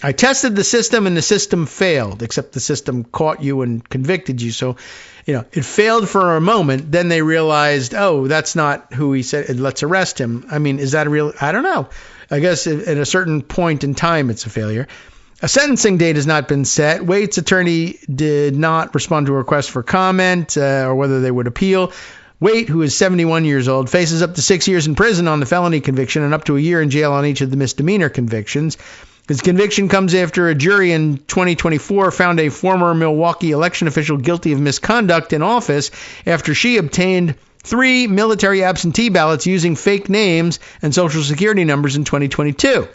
I tested the system and the system failed, except the system caught you and convicted you. So, it failed for a moment. Then they realized, oh, that's not who he said. Let's arrest him. I mean, is that a real? I don't know. I guess at a certain point in time, it's a failure. A sentencing date has not been set. Waite's attorney did not respond to a request for comment or whether they would appeal. Waite, who is 71 years old, faces up to 6 years in prison on the felony conviction and up to a year in jail on each of the misdemeanor convictions. His conviction comes after a jury in 2024 found a former Milwaukee election official guilty of misconduct in office after she obtained 3 military absentee ballots using fake names and social security numbers in 2022.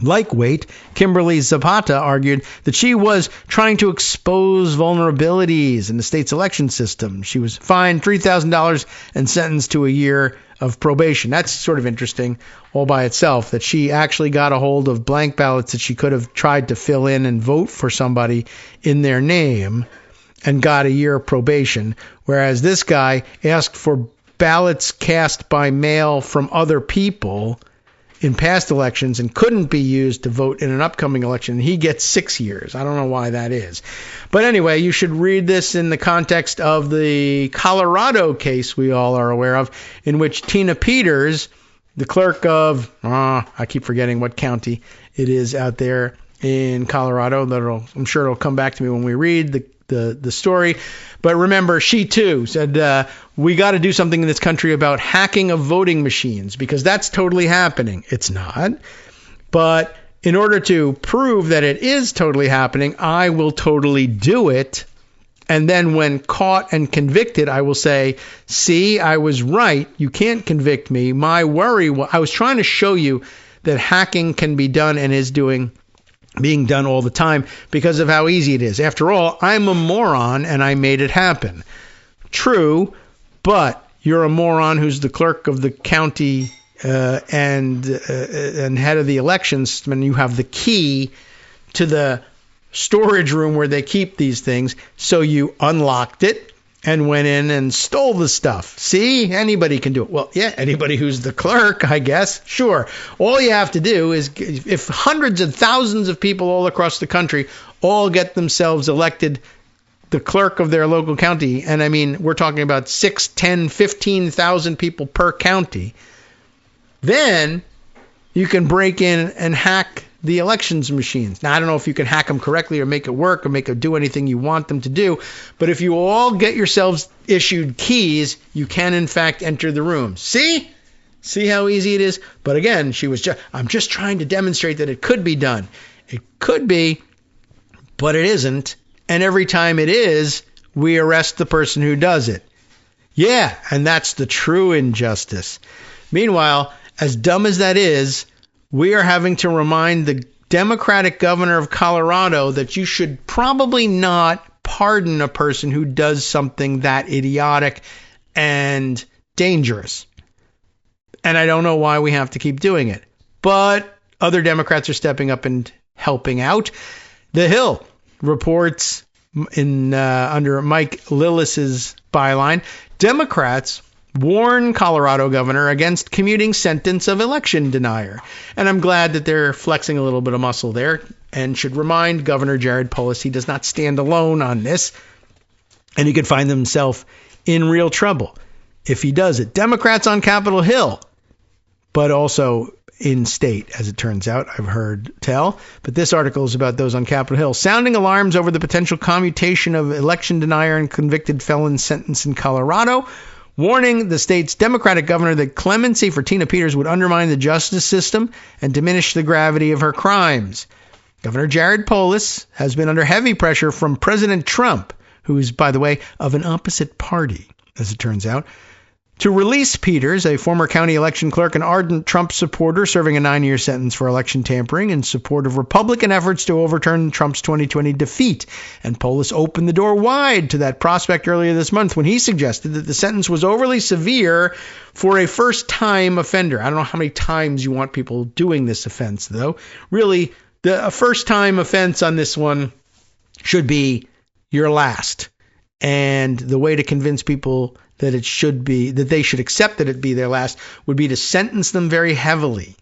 Like Waite, Kimberly Zapata argued that she was trying to expose vulnerabilities in the state's election system. She was fined $3,000 and sentenced to a year of probation. That's sort of interesting all by itself, that she actually got a hold of blank ballots that she could have tried to fill in and vote for somebody in their name and got a year of probation, whereas this guy asked for ballots cast by mail from other people in past elections and couldn't be used to vote in an upcoming election. He gets 6 years. I don't know why that is. But anyway, you should read this in the context of the Colorado case we all are aware of, in which Tina Peters, the clerk of, I keep forgetting what county it is out there in Colorado. I'm sure it'll come back to me when we read the story. But remember, she too said, we got to do something in this country about hacking of voting machines, because that's totally happening. It's not. But in order to prove that it is totally happening, I will totally do it. And then when caught and convicted, I will say, see, I was right. You can't convict me. My worry, I was trying to show you that hacking can be done and is being done all the time because of how easy it is. After all, I'm a moron and I made it happen. True, but you're a moron who's the clerk of the county and head of the elections, and you have the key to the storage room where they keep these things. So you unlocked it and went in and stole the stuff. See, anybody can do it. Well, yeah, anybody who's the clerk, I guess. Sure. All you have to do is, if hundreds of thousands of people all across the country all get themselves elected the clerk of their local county, and I mean, we're talking about 6, 10, 15,000 people per county, then you can break in and hack the elections machines. Now, I don't know if you can hack them correctly or make it work or make it do anything you want them to do, but if you all get yourselves issued keys, you can in fact enter the room. See how easy it is? But again, I'm just trying to demonstrate that it could be done. It could be, but it isn't. And every time it is, we arrest the person who does it. Yeah, and that's the true injustice. Meanwhile, as dumb as that is, we are having to remind the Democratic governor of Colorado that you should probably not pardon a person who does something that idiotic and dangerous. And I don't know why we have to keep doing it. But other Democrats are stepping up and helping out. The Hill reports under Mike Lillis's byline, Democrats warn Colorado governor against commuting sentence of election denier. And I'm glad that they're flexing a little bit of muscle there, and should remind Governor Jared Polis he does not stand alone on this, and he could find himself in real trouble if he does it. Democrats on Capitol Hill, but also in state, as it turns out, I've heard tell. But this article is about those on Capitol Hill, sounding alarms over the potential commutation of election denier and convicted felon sentence in Colorado, warning the state's Democratic governor that clemency for Tina Peters would undermine the justice system and diminish the gravity of her crimes. Governor Jared Polis has been under heavy pressure from President Trump, who is, by the way, of an opposite party, as it turns out, to release Peters, a former county election clerk and ardent Trump supporter serving a 9-year sentence for election tampering in support of Republican efforts to overturn Trump's 2020 defeat. And Polis opened the door wide to that prospect earlier this month when he suggested that the sentence was overly severe for a first-time offender. I don't know how many times you want people doing this offense, though. Really, a first-time offense on this one should be your last. And the way to convince people that it should be, that they should accept that it be their last, would be to sentence them very heavily.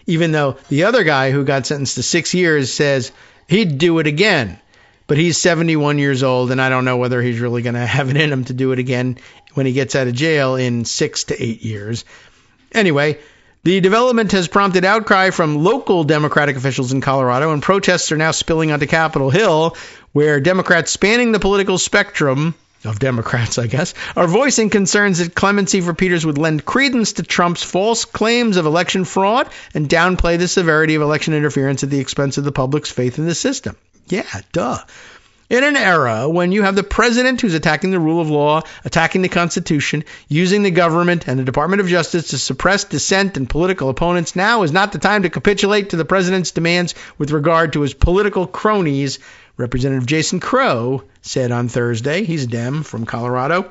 Even though the other guy who got sentenced to 6 years says he'd do it again. But he's 71 years old, and I don't know whether he's really going to have it in him to do it again when he gets out of jail in 6 to 8 years. Anyway, the development has prompted outcry from local Democratic officials in Colorado, and protests are now spilling onto Capitol Hill, where Democrats spanning the political spectrum of Democrats, I guess, are voicing concerns that clemency for Peters would lend credence to Trump's false claims of election fraud and downplay the severity of election interference at the expense of the public's faith in the system. Yeah, duh. In an era when you have the president who's attacking the rule of law, attacking the Constitution, using the government and the Department of Justice to suppress dissent and political opponents, now is not the time to capitulate to the president's demands with regard to his political cronies, Representative Jason Crow said on Thursday. He's a Dem from Colorado.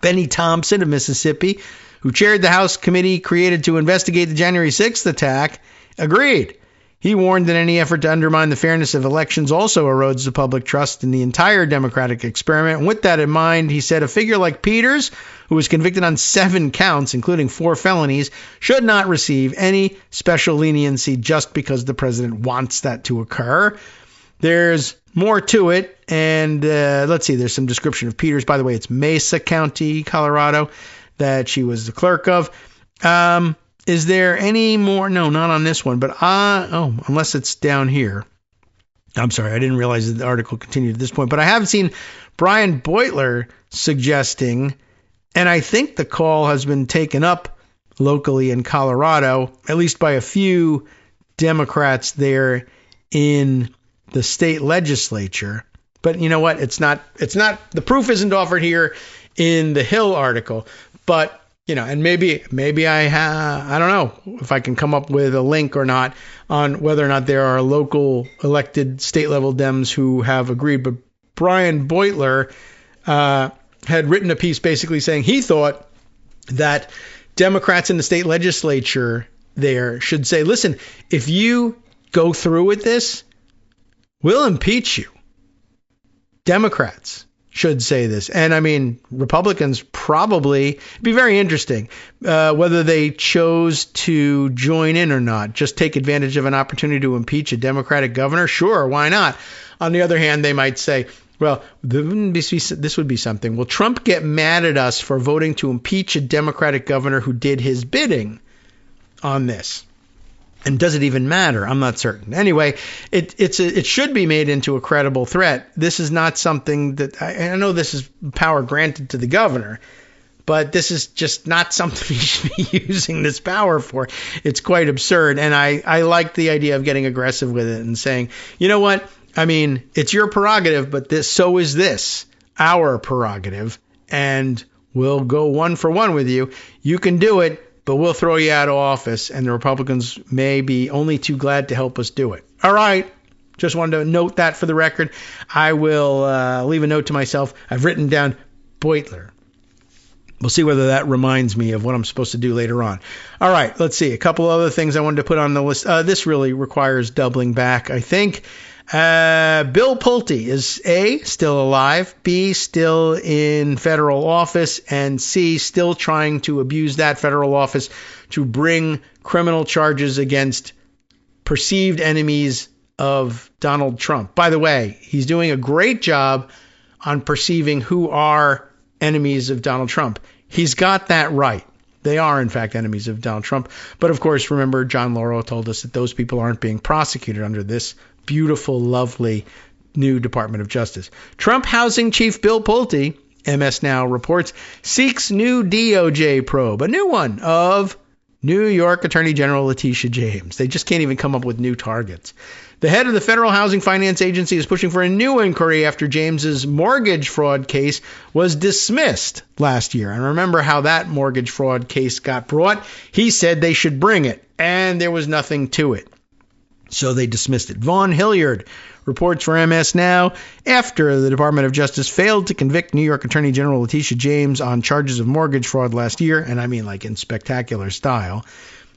Benny Thompson of Mississippi, who chaired the House committee created to investigate the January 6th attack, agreed. He warned that any effort to undermine the fairness of elections also erodes the public trust in the entire democratic experiment. And with that in mind, he said a figure like Peters, who was convicted on 7 counts, including 4 felonies, should not receive any special leniency just because the president wants that to occur. There's more to it, and let's see, there's some description of Peters. By the way, it's Mesa County, Colorado, that she was the clerk of. Is there any more? No, not on this one, but unless it's down here. I'm sorry, I didn't realize that the article continued at this point, but I have seen Brian Beutler suggesting, and I think the call has been taken up locally in Colorado, at least by a few Democrats there in the state legislature. But you know what? It's not, the proof isn't offered here in the Hill article, but and maybe I don't know if I can come up with a link or not on whether or not there are local elected state level Dems who have agreed. But Brian Beutler had written a piece basically saying he thought that Democrats in the state legislature there should say, listen, if you go through with this, we'll impeach you. Democrats should say this. And I mean, Republicans probably, it'd be very interesting whether they chose to join in or not, just take advantage of an opportunity to impeach a Democratic governor. Sure, why not? On the other hand, they might say, well, this would be something. Will Trump get mad at us for voting to impeach a Democratic governor who did his bidding on this? And does it even matter? I'm not certain. Anyway, it should be made into a credible threat. This is not something that I know this is power granted to the governor, but this is just not something he should be using this power for. It's quite absurd. And I like the idea of getting aggressive with it and saying, you know what? I mean, it's your prerogative, but so is this our prerogative. And we'll go 1 for 1 with you. You can do it, but we'll throw you out of office, and the Republicans may be only too glad to help us do it. All right. Just wanted to note that for the record. I will leave a note to myself. I've written down Beutler. We'll see whether that reminds me of what I'm supposed to do later on. All right. Let's see. A couple other things I wanted to put on the list. This really requires doubling back, I think. Bill Pulte is A, still alive, B, still in federal office, and C, still trying to abuse that federal office to bring criminal charges against perceived enemies of Donald Trump. By the way, he's doing a great job on perceiving who are enemies of Donald Trump. He's got that right. They are, in fact, enemies of Donald Trump. But of course, remember, John Lauro told us that those people aren't being prosecuted under this beautiful, lovely new Department of Justice. Trump housing chief Bill Pulte, MS Now reports, seeks new DOJ probe, a new one of New York Attorney General Letitia James. They just can't even come up with new targets. The head of the Federal Housing Finance Agency is pushing for a new inquiry after James's mortgage fraud case was dismissed last year. And remember how that mortgage fraud case got brought? He said they should bring it, and there was nothing to it. So they dismissed it. Vaughn Hilliard reports for MS Now after the Department of Justice failed to convict New York Attorney General Letitia James on charges of mortgage fraud last year, and I mean like in spectacular style.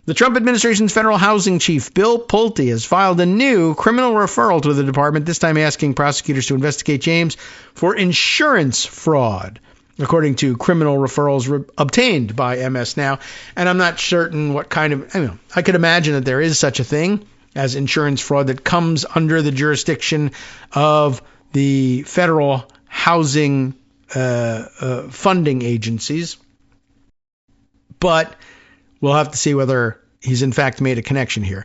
The Trump administration's federal housing chief, Bill Pulte, has filed a new criminal referral to the department, this time asking prosecutors to investigate James for insurance fraud, according to criminal referrals obtained by MS Now. And I'm not certain what kind of, I could imagine that there is such a thing as insurance fraud that comes under the jurisdiction of the federal housing funding agencies. But we'll have to see whether he's in fact made a connection here.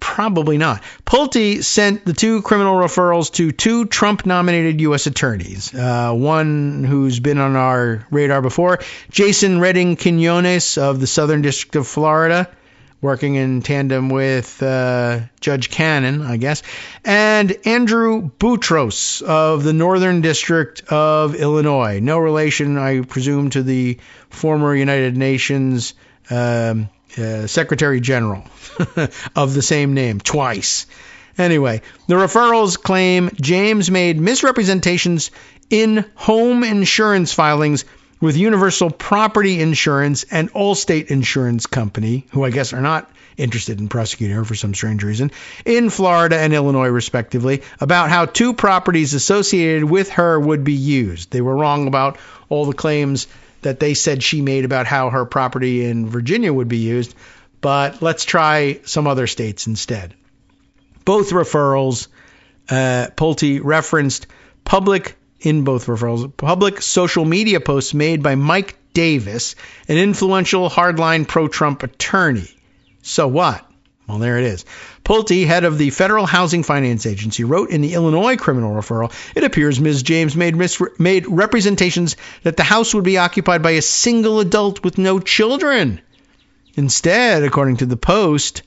Probably not. Pulte sent the two criminal referrals to two Trump-nominated U.S. attorneys. One who's been on our radar before, Jason Redding Quinones of the Southern District of Florida, working in tandem with Judge Cannon, I guess, and Andrew Boutros of the Northern District of Illinois. No relation, I presume, to the former United Nations Secretary General of the same name twice. Anyway, the referrals claim James made misrepresentations in home insurance filings with Universal Property Insurance and Allstate Insurance Company, who I guess are not interested in prosecuting her for some strange reason, in Florida and Illinois, respectively, about how two properties associated with her would be used. They were wrong about all the claims that they said she made about how her property in Virginia would be used, but let's try some other states instead. Both referrals, Pulte referenced public social media posts made by Mike Davis, an influential hardline pro-Trump attorney. So what? Well, there it is. Pulte, head of the Federal Housing Finance Agency, wrote in the Illinois criminal referral, it appears Ms. James made representations that the house would be occupied by a single adult with no children. Instead, according to the Post,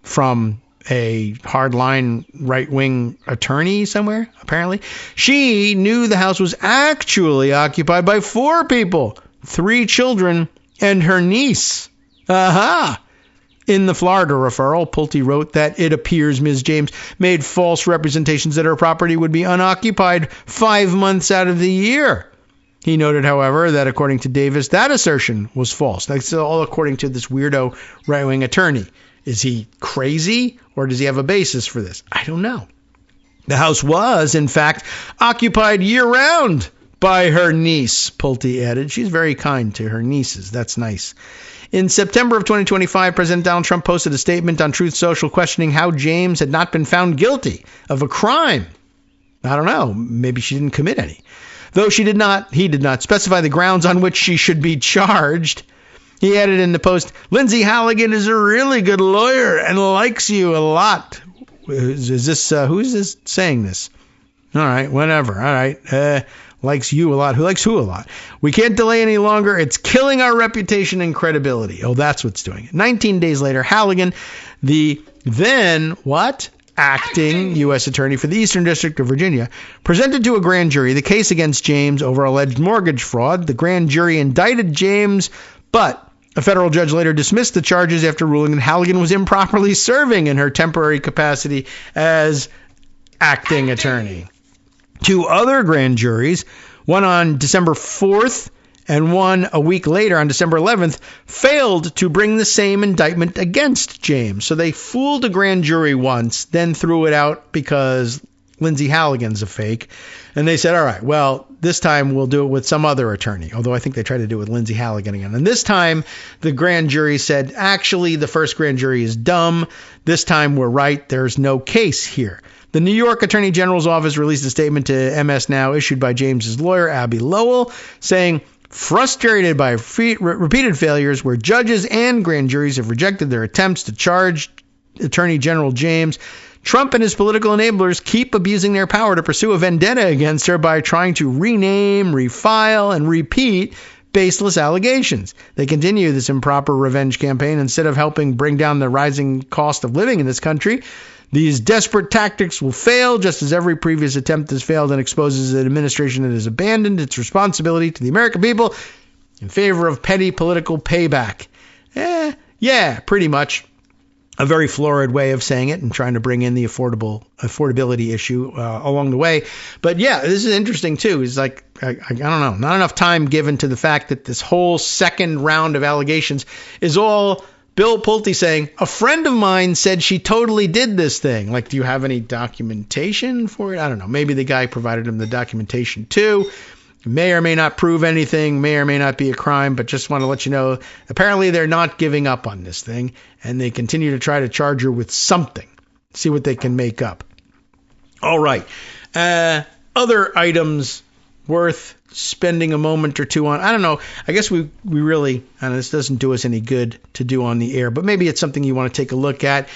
from a hardline right-wing attorney somewhere, apparently, she knew the house was actually occupied by 4 people, 3 children, and her niece. Aha! In the Florida referral, Pulte wrote that it appears Ms. James made false representations that her property would be unoccupied 5 months out of the year. He noted, however, that according to Davis, that assertion was false. That's all according to this weirdo right-wing attorney. Is he crazy, or does he have a basis for this? I don't know. The house was, in fact, occupied year-round by her niece, Pulte added. She's very kind to her nieces. That's nice. In September of 2025, President Donald Trump posted a statement on Truth Social questioning how James had not been found guilty of a crime. I don't know. Maybe she didn't commit any. Though he did not specify the grounds on which she should be charged. He added in the Post, Lindsay Halligan is a really good lawyer and likes you a lot. Who's this saying this? All right, whatever. All right. Likes you a lot. Who likes who a lot? We can't delay any longer. It's killing our reputation and credibility. Oh, that's what's doing it. 19 days later, Halligan, the then acting U.S. attorney for the Eastern District of Virginia, presented to a grand jury the case against James over alleged mortgage fraud. The grand jury indicted James, but a federal judge later dismissed the charges after ruling that Halligan was improperly serving in her temporary capacity as acting attorney. 2 other grand juries, one on December 4th and one a week later on December 11th, failed to bring the same indictment against James. So they fooled a grand jury once, then threw it out because Lindsay Halligan's a fake. And they said, all right, well, this time we'll do it with some other attorney, although I think they tried to do it with Lindsay Halligan again. And this time the grand jury said, actually, the first grand jury is dumb. This time we're right. There's no case here. The New York Attorney General's office released a statement to MS Now issued by James's lawyer, Abby Lowell, saying, frustrated by repeated failures where judges and grand juries have rejected their attempts to charge Attorney General James, Trump and his political enablers keep abusing their power to pursue a vendetta against her by trying to rename, refile, and repeat baseless allegations. They continue this improper revenge campaign instead of helping bring down the rising cost of living in this country. These desperate tactics will fail, just as every previous attempt has failed, and exposes an administration that has abandoned its responsibility to the American people in favor of petty political payback. Yeah, pretty much. A very florid way of saying it and trying to bring in the affordability issue along the way. But yeah, this is interesting too. It's like, I don't know, not enough time given to the fact that this whole second round of allegations is all Bill Pulte saying, a friend of mine said she totally did this thing. Like, do you have any documentation for it? I don't know. Maybe the guy provided him the documentation too. May or may not prove anything, may or may not be a crime, but just want to let you know, apparently they're not giving up on this thing, and they continue to try to charge her with something. See what they can make up. All right. Other items worth spending a moment or two on. I don't know. I guess we really, and this doesn't do us any good to do on the air, but maybe it's something you want to take a look at.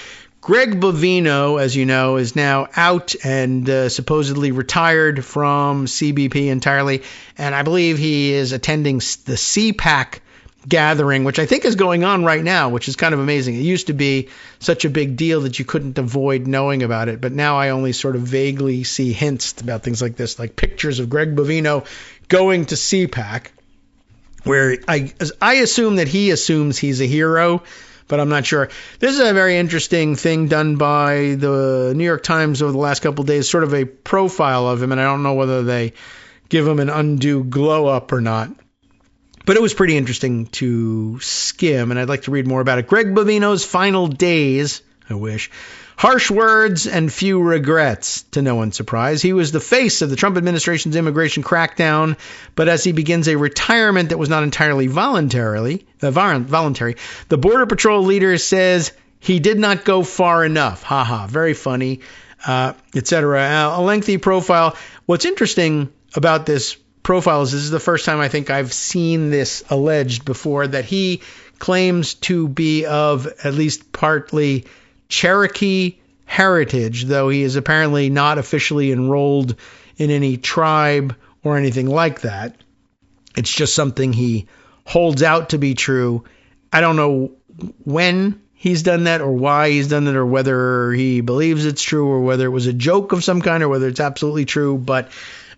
Greg Bovino, as you know, is now out and supposedly retired from CBP entirely. And I believe he is attending the CPAC gathering, which I think is going on right now, which is kind of amazing. It used to be such a big deal that you couldn't avoid knowing about it. But now I only sort of vaguely see hints about things like this, like pictures of Greg Bovino going to CPAC, where I assume that he assumes he's a hero, but I'm not sure. This is a very interesting thing done by the New York Times over the last couple of days, sort of a profile of him, and I don't know whether they give him an undue glow up or not. But it was pretty interesting to skim, and I'd like to read more about it. Greg Bovino's final days, I wish. Harsh words and few regrets, to no one's surprise. He was the face of the Trump administration's immigration crackdown, but as he begins a retirement that was not entirely voluntary, the Border Patrol leader says he did not go far enough. Haha, very funny, etc. A lengthy profile. What's interesting about this profile is this is the first time I think I've seen this alleged before, that he claims to be of at least partly Cherokee heritage, though he is apparently not officially enrolled in any tribe or anything like that. It's just something he holds out to be true. I don't know when he's done that or why he's done it, or whether he believes it's true, or whether it was a joke of some kind, or whether it's absolutely true, but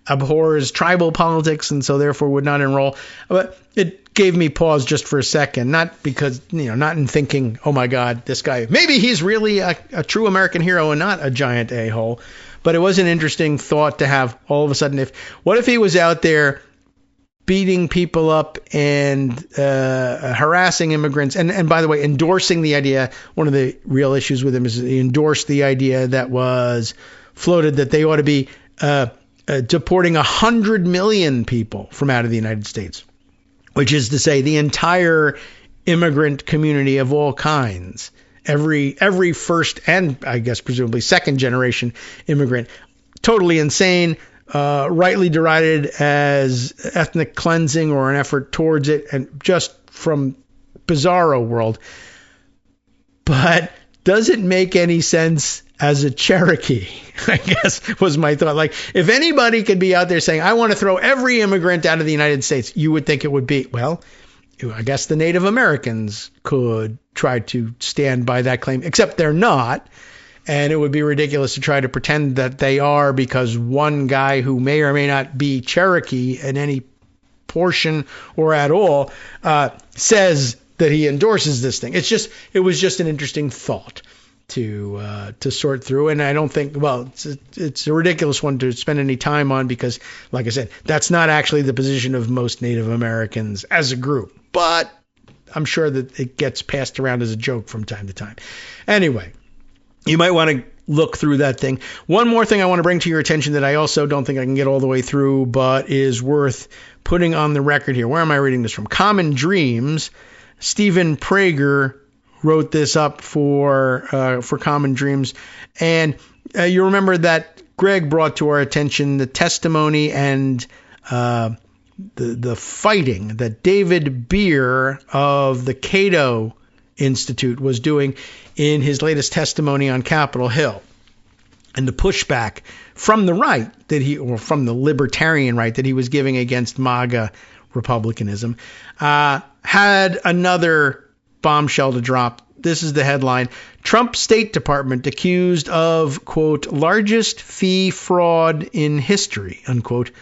abhors tribal politics and so therefore would not enroll. But it gave me pause just for a second, not because, not in thinking, oh my God, this guy, maybe he's really a true American hero and not a giant a-hole. But it was an interesting thought to have all of a sudden. What if he was out there beating people up and harassing immigrants, and by the way, endorsing the idea? One of the real issues with him is he endorsed the idea that was floated that they ought to be deporting 100 million people from out of the United States, which is to say the entire immigrant community of all kinds, every first and I guess presumably second generation immigrant. Totally insane, rightly derided as ethnic cleansing or an effort towards it, and just from bizarro world. But does it make any sense as a Cherokee? I guess was my thought. Like, if anybody could be out there saying, I want to throw every immigrant out of the United States, you would think it would be, well, I guess the Native Americans could try to stand by that claim, except they're not. And it would be ridiculous to try to pretend that they are, because one guy who may or may not be Cherokee in any portion or at all says that he endorses this thing. It was just an interesting thought to sort through. And I don't think, it's a ridiculous one to spend any time on, because, like I said, that's not actually the position of most Native Americans as a group. But I'm sure that it gets passed around as a joke from time to time. Anyway, you might want to look through that thing. One more thing I want to bring to your attention that I also don't think I can get all the way through, but is worth putting on the record here. Where am I reading this from? Common Dreams. Stephen Prager wrote this up for Common Dreams. And you remember that Greg brought to our attention the testimony and the fighting that David Beer of the Cato Institute was doing in his latest testimony on Capitol Hill, and the pushback from the right or from the libertarian right that he was giving against MAGA republicanism, had another bombshell to drop. This is the headline. Trump State Department accused of, quote, largest fee fraud in history, unquote,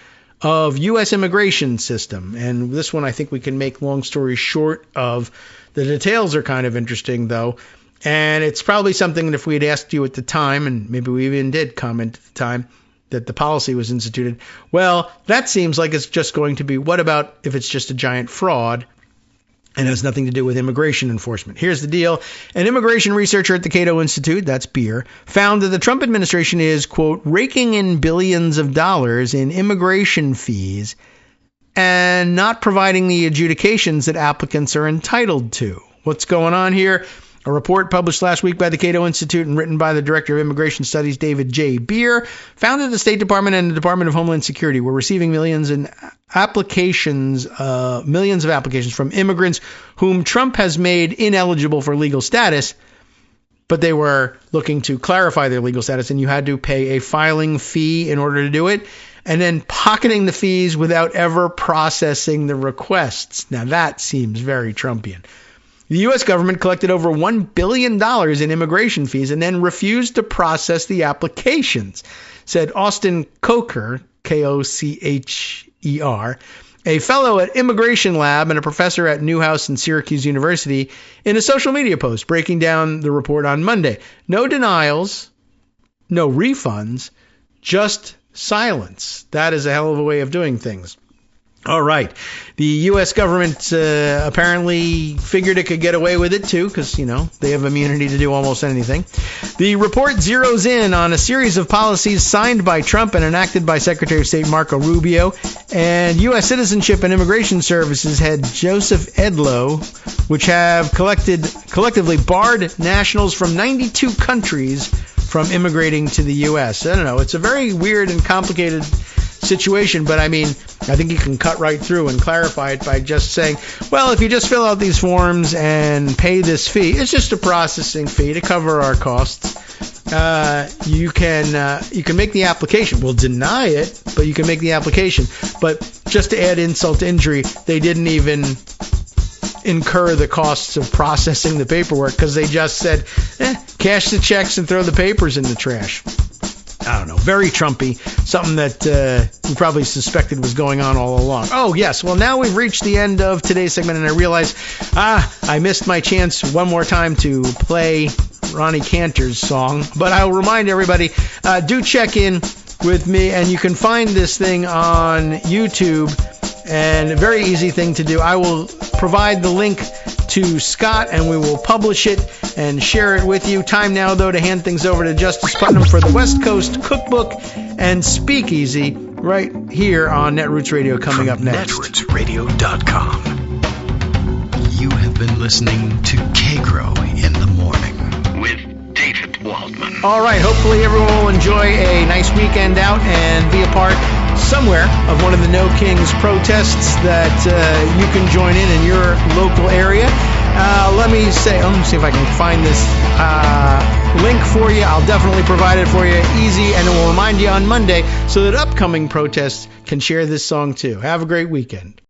of U.S. immigration system. And this one I think we can make long story short of. The details are kind of interesting, though. And it's probably something that if we had asked you at the time, and maybe we even did comment at the time, that the policy was instituted, well, that seems like it's just going to be, what about if it's just a giant fraud and has nothing to do with immigration enforcement? Here's the deal. An immigration researcher at the Cato Institute, that's Beer, found that the Trump administration is, quote, raking in billions of dollars in immigration fees and not providing the adjudications that applicants are entitled to. What's going on here? A report published last week by the Cato Institute and written by the Director of Immigration Studies, David J. Beer, found that the State Department and the Department of Homeland Security were receiving millions of applications from immigrants whom Trump has made ineligible for legal status, but they were looking to clarify their legal status, and you had to pay a filing fee in order to do it, and then pocketing the fees without ever processing the requests. Now that seems very Trumpian. The U.S. government collected over $1 billion in immigration fees and then refused to process the applications, said Austin Coker, Kocher, a fellow at Immigration Lab and a professor at Newhouse and Syracuse University, in a social media post breaking down the report on Monday. No denials, no refunds, just silence. That is a hell of a way of doing things. All right. The U.S. government apparently figured it could get away with it, too, because, they have immunity to do almost anything. The report zeroes in on a series of policies signed by Trump and enacted by Secretary of State Marco Rubio and U.S. Citizenship and Immigration Services head Joseph Edlow, which have collectively barred nationals from 92 countries from immigrating to the U.S. I don't know. It's a very weird and complicated situation, but I think you can cut right through and clarify it by just saying, well, if you just fill out these forms and pay this fee, it's just a processing fee to cover our costs. You can make the application. We'll deny it, but you can make the application. But just to add insult to injury, they didn't even incur the costs of processing the paperwork because they just said, cash the checks and throw the papers in the trash. I don't know, very Trumpy, something that we probably suspected was going on all along. Oh, yes, well, now we've reached the end of today's segment, and I realize, I missed my chance one more time to play Ronnie Cantor's song, but I'll remind everybody, do check in with me, and you can find this thing on YouTube, and a very easy thing to do. I will provide the link to Scott, and we will publish it and share it with you. Time now, though, to hand things over to Justice Putnam for the West Coast Cookbook and Speakeasy right here on Netroots Radio coming up next. NetrootsRadio.com. You have been listening to Kagro in the Morning with David Waldman. All right, hopefully everyone will enjoy a nice weekend out and be a part somewhere of one of the No Kings protests that you can join in your local area. Let me see if I can find this link for you. I'll definitely provide it for you easy, and it will remind you on Monday so that upcoming protests can share this song too. Have a great weekend.